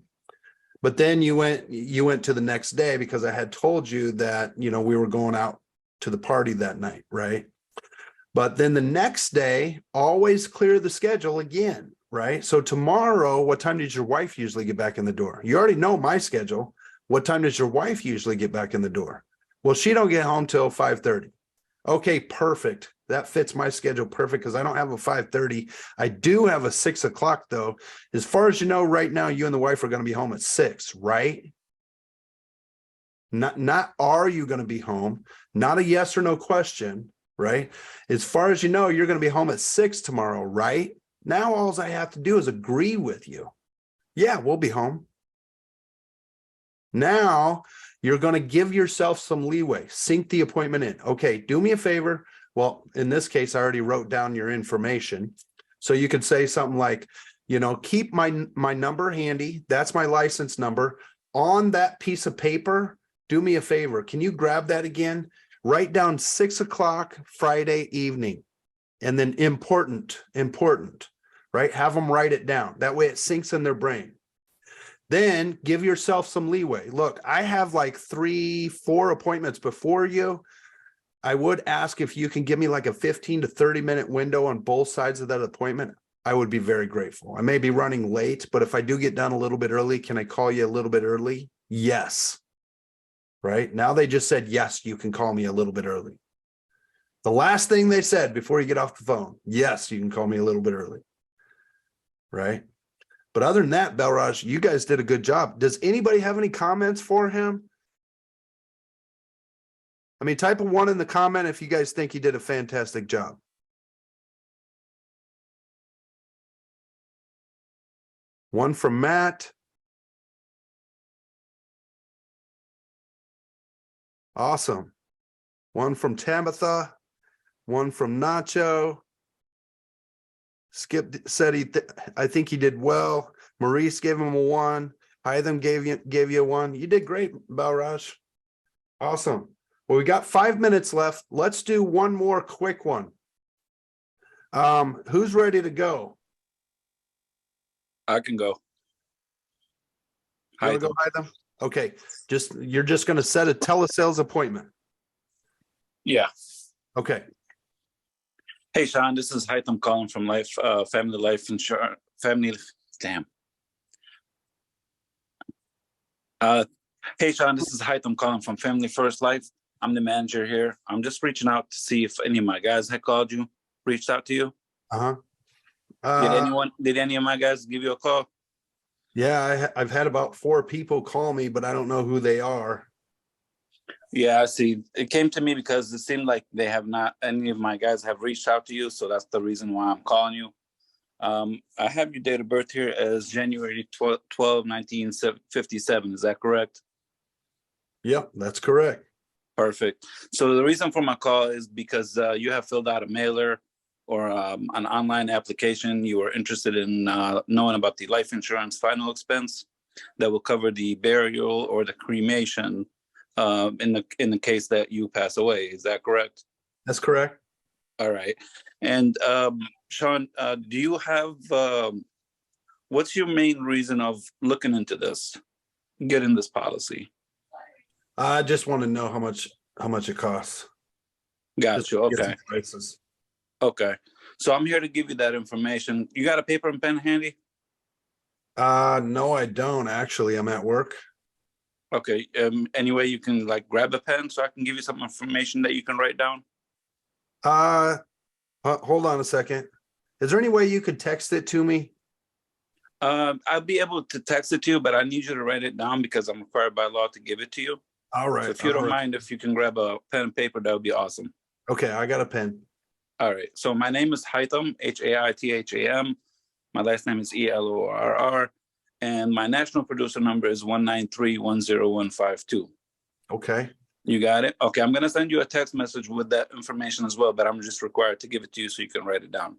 But then you went to the next day because I had told you that, we were going out to the party that night, right? But then the next day, always clear the schedule again, right? So tomorrow, what time does your wife usually get back in the door? You already know my schedule. What time does your wife usually get back in the door? Well, she don't get home till 5:30. Okay, perfect. That fits my schedule perfect because I don't have a 5:30. I do have a 6 o'clock though. As far as you know, right now, you and the wife are going to be home at 6, right? Not are you going to be home? Not a yes or no question, right? As far as you know, you're going to be home at 6 tomorrow, right? Now, all I have to do is agree with you. Yeah, we'll be home. Now, you're going to give yourself some leeway. Sync the appointment in. Okay, do me a favor. Well, in this case, I already wrote down your information. So you could say something like, keep my number handy. That's my license number. On that piece of paper, do me a favor. Can you grab that again? Write down 6 o'clock Friday evening. And then important, right? Have them write it down. That way it sinks in their brain. Then give yourself some leeway. Look, I have like 3-4 appointments before you. I would ask if you can give me like a 15 to 30 minute window on both sides of that appointment. I would be very grateful. I may be running late, but if I do get done a little bit early, can I call you a little bit early? Yes. Right now they just said, yes, you can call me a little bit early. The last thing they said before you get off the phone, yes, you can call me a little bit early. Right. But other than that, Balraj, you guys did a good job. Does anybody have any comments for him? I mean, type a 1 in the comment if you guys think he did a fantastic job. One from Matt. Awesome. One from Tabitha. one from Nacho. Skip said I think he did well. Maurice gave him a 1. Hytham gave you a 1. You did great, Balraj. Awesome. Well, we got 5 minutes left. Let's do one more quick one. Who's ready to go? I can go. You wanna go, Hytham? Okay, you're just gonna set a telesales appointment. Yeah. Okay. Hey, Sean, this is Hytham calling from Family Life Insurance. Hey, Sean, this is Hytham calling from Family First Life. I'm the manager here. I'm just reaching out to see if any of my guys had called you, reached out to you. Did any of my guys give you a call? Yeah, I've had about 4 people call me, but I don't know who they are. Yeah, I see. It came to me because it seemed like they have not, any of my guys have reached out to you. So that's the reason why I'm calling you. I have your date of birth here as January 12, 1957. Is that correct? Yep, that's correct. Perfect. So the reason for my call is because you have filled out a mailer or an online application. You are interested in knowing about the life insurance final expense that will cover the burial or the cremation in the case that you pass away. Is that correct? That's correct. All right. And Sean, do you have what's your main reason of looking into this, getting this policy? I just want to know how much it costs. Got you. Okay. Prices. Okay. So I'm here to give you that information. You got a paper and pen handy? No, I don't actually. I'm at work. Okay. Any way you can like grab a pen so I can give you some information that you can write down? Hold on a second. Is there any way you could text it to me? I'll be able to text it to you, but I need you to write it down because I'm required by law to give it to you. All right. So if you don't mind, if you can grab a pen and paper, that would be awesome. Okay, I got a pen. All right. So my name is Hytham, Haitham. My last name is Elorr. And my national producer number is 193-10152. Okay. You got it? Okay, I'm going to send you a text message with that information as well, but I'm just required to give it to you so you can write it down.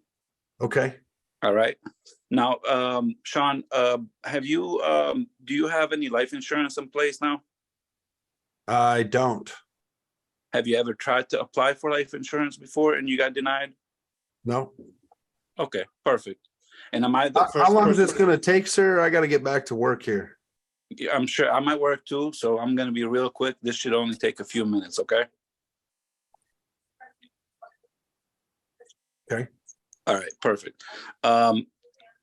Okay. All right. Now, Sean, do you have any life insurance in place now? I don't. Have you ever tried to apply for life insurance before and you got denied? No. Okay, perfect. And am I the first How long is this person- going to take, sir? I got to get back to work here. I'm sure I might work too, so I'm going to be real quick. This should only take a few minutes, okay? Okay. All right, perfect. Sean,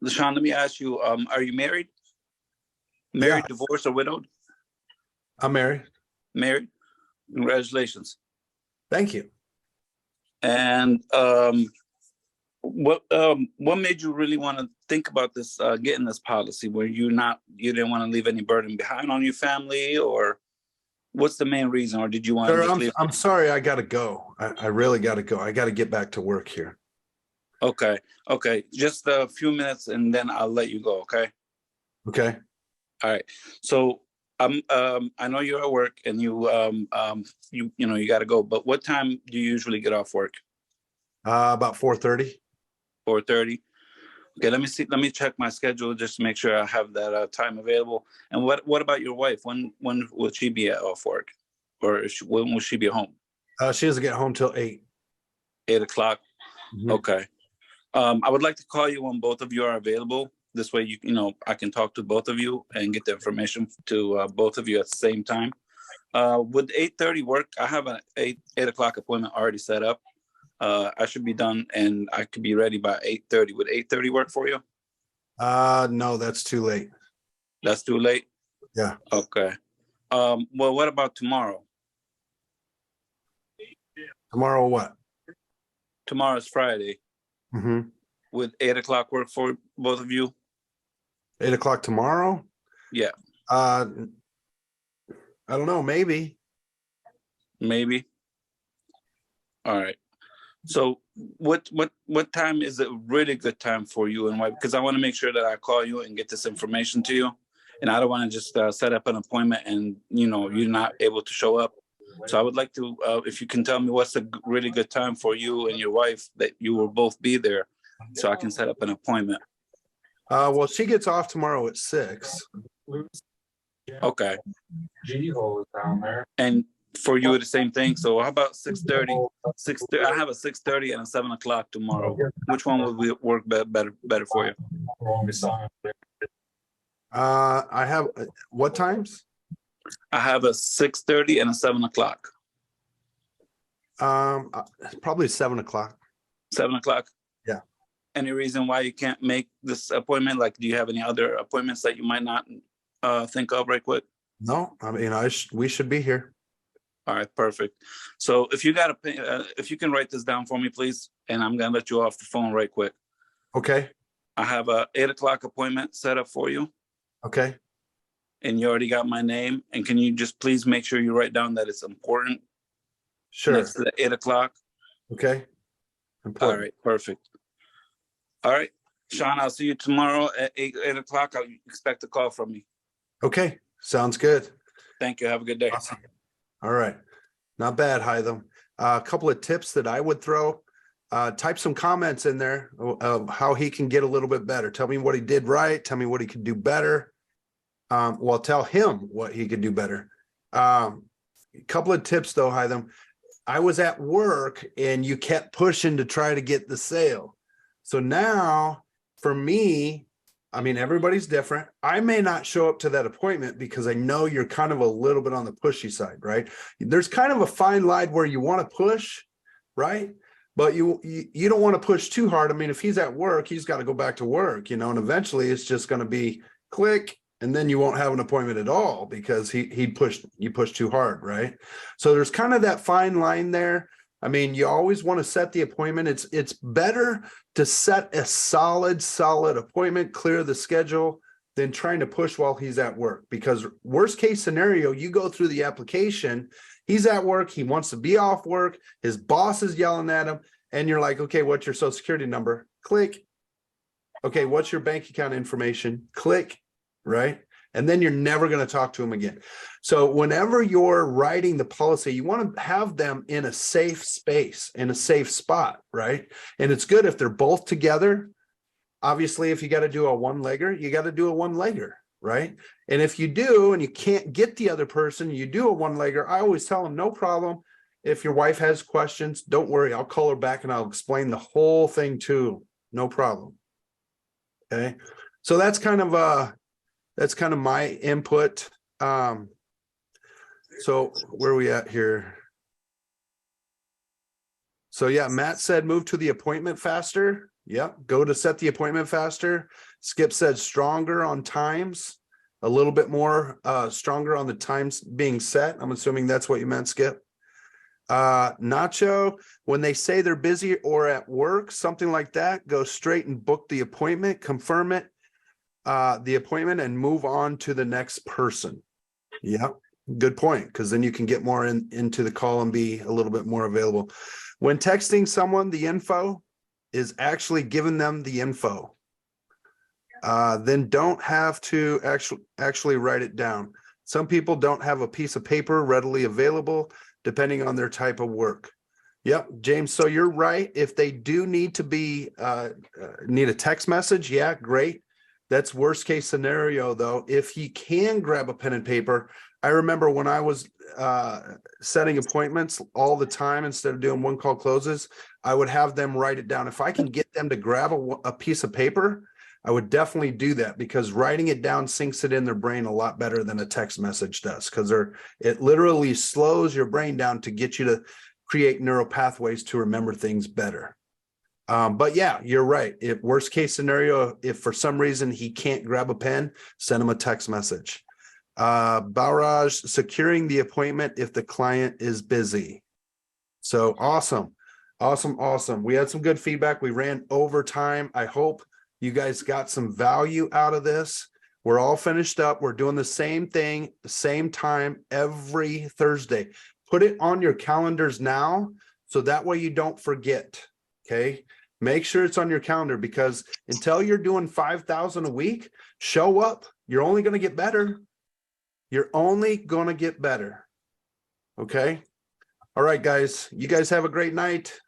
let me ask you, are you married? Married, Yeah. divorced, or widowed? I'm married. Married. Congratulations. Thank you. And what made you really want to think about this, getting this policy? Were you didn't want to leave any burden behind on your family, or what's the main reason? Or did you want to just leave? I'm sorry. I got to go. I really got to go. I got to get back to work here. Okay. Just a few minutes and then I'll let you go. Okay. Okay. All right. So I know you're at work and you got to go, but what time do you usually get off work? About 4:30. 4:30. Okay, let me see. Let me check my schedule just to make sure I have that time available. And what about your wife? When will she be off work, or when will she be home? She doesn't get home till 8. 8 o'clock. Mhm. Okay. I would like to call you when both of you are available. This way, I can talk to both of you and get the information to both of you at the same time. Would 8:30 work? I have an 8 o'clock appointment already set up. I should be done and I could be ready by 8:30. Would 8:30 work for you? No, that's too late. That's too late? Yeah. Okay. Well, what about tomorrow? Tomorrow what? Tomorrow's Friday. Mm-hmm. Would 8 o'clock work for both of you? 8 o'clock tomorrow? Yeah. I don't know. Maybe. Maybe. All right. So what time is a really good time for you and why? Because I want to make sure that I call you and get this information to you. And I don't want to just set up an appointment and, you're not able to show up. So I would like to, if you can tell me what's a really good time for you and your wife that you will both be there, so I can set up an appointment. Well, she gets off tomorrow at 6. Okay. And for you, the same thing. So how about 6:30? 6:30. I have a 6:30 and a 7 o'clock tomorrow. Which one would work better for you? I have, what times? I have a 6:30 and a 7 o'clock. Probably 7 o'clock. 7 o'clock. Yeah. Any reason why you can't make this appointment? Like, do you have any other appointments that you might not think of right quick? No, I mean, we should be here. All right, perfect. So if you got if you can write this down for me, please, and I'm gonna let you off the phone right quick. Okay, I have a 8 o'clock appointment set up for you, okay, and you already got my name. And can you just please make sure you write down that it's important sure, next to the 8 o'clock? okay. All Important. right, perfect. All right, Sean, I'll see you tomorrow at 8 o'clock. I'll expect a call from me. Okay, sounds good. Thank you. Have a good day. Awesome. All right, not bad, Hytham. A couple of tips that I would throw, type some comments in there of how he can get a little bit better. Tell me what he did right. Tell me what he could do better. Well, tell him what he could do better. A couple of tips though, Hytham. I was at work and you kept pushing to try to get the sale. So now for me, I mean, everybody's different. I may not show up to that appointment because I know you're kind of a little bit on the pushy side, right? There's kind of a fine line where you want to push, right? But you don't want to push too hard. I mean, if he's at work, he's got to go back to work, and eventually it's just going to be click, and then you won't have an appointment at all because you pushed too hard, right? So there's kind of that fine line there. I mean, you always want to set the appointment. It's better to set a solid appointment, clear the schedule, than trying to push while he's at work. Because worst case scenario, you go through the application, he's at work, he wants to be off work, his boss is yelling at him, and you're like, okay, what's your social security number? Click. Okay, what's your bank account information? Click, right? And then you're never going to talk to him again. So whenever you're writing the policy, you want to have them in a safe space, in a safe spot, right? And it's good if they're both together. Obviously, if you got to do a one-legger, you got to do a one-legger, right? And if you do, and you can't get the other person, you do a one-legger, I always tell them, no problem. If your wife has questions, don't worry. I'll call her back and I'll explain the whole thing to them. No problem. Okay. So that's kind of my input. So where are we at here? So yeah, Matt said move to the appointment faster. Yep, go to set the appointment faster. Skip said stronger on times, a little bit more stronger on the times being set. I'm assuming that's what you meant, Skip. Nacho, when they say they're busy or at work, something like that, go straight and book the appointment, confirm it, the appointment, and move on to the next person. Yeah, good point, because then you can get more into the call and be a little bit more available. When texting someone, the info is actually giving them the info. Then don't have to actually write it down. Some people don't have a piece of paper readily available, depending on their type of work. Yep, James, so you're right. If they do need to be, need a text message, yeah, great. That's worst case scenario though. If he can grab a pen and paper, I remember when I was setting appointments all the time, instead of doing one call closes, I would have them write it down. If I can get them to grab a piece of paper, I would definitely do that, because writing it down sinks it in their brain a lot better than a text message does, because it literally slows your brain down to get you to create neural pathways to remember things better. But yeah, you're right. If worst case scenario, if for some reason he can't grab a pen, send him a text message. Barrage, securing the appointment if the client is busy. So awesome. We had some good feedback. We ran over time. I hope you guys got some value out of this. We're all finished up. We're doing the same thing, the same time every Thursday. Put it on your calendars now, so that way you don't forget. Okay. Make sure it's on your calendar, because until you're doing 5,000 a week, show up. You're only going to get better. You're only going to get better. Okay. All right, guys. You guys have a great night.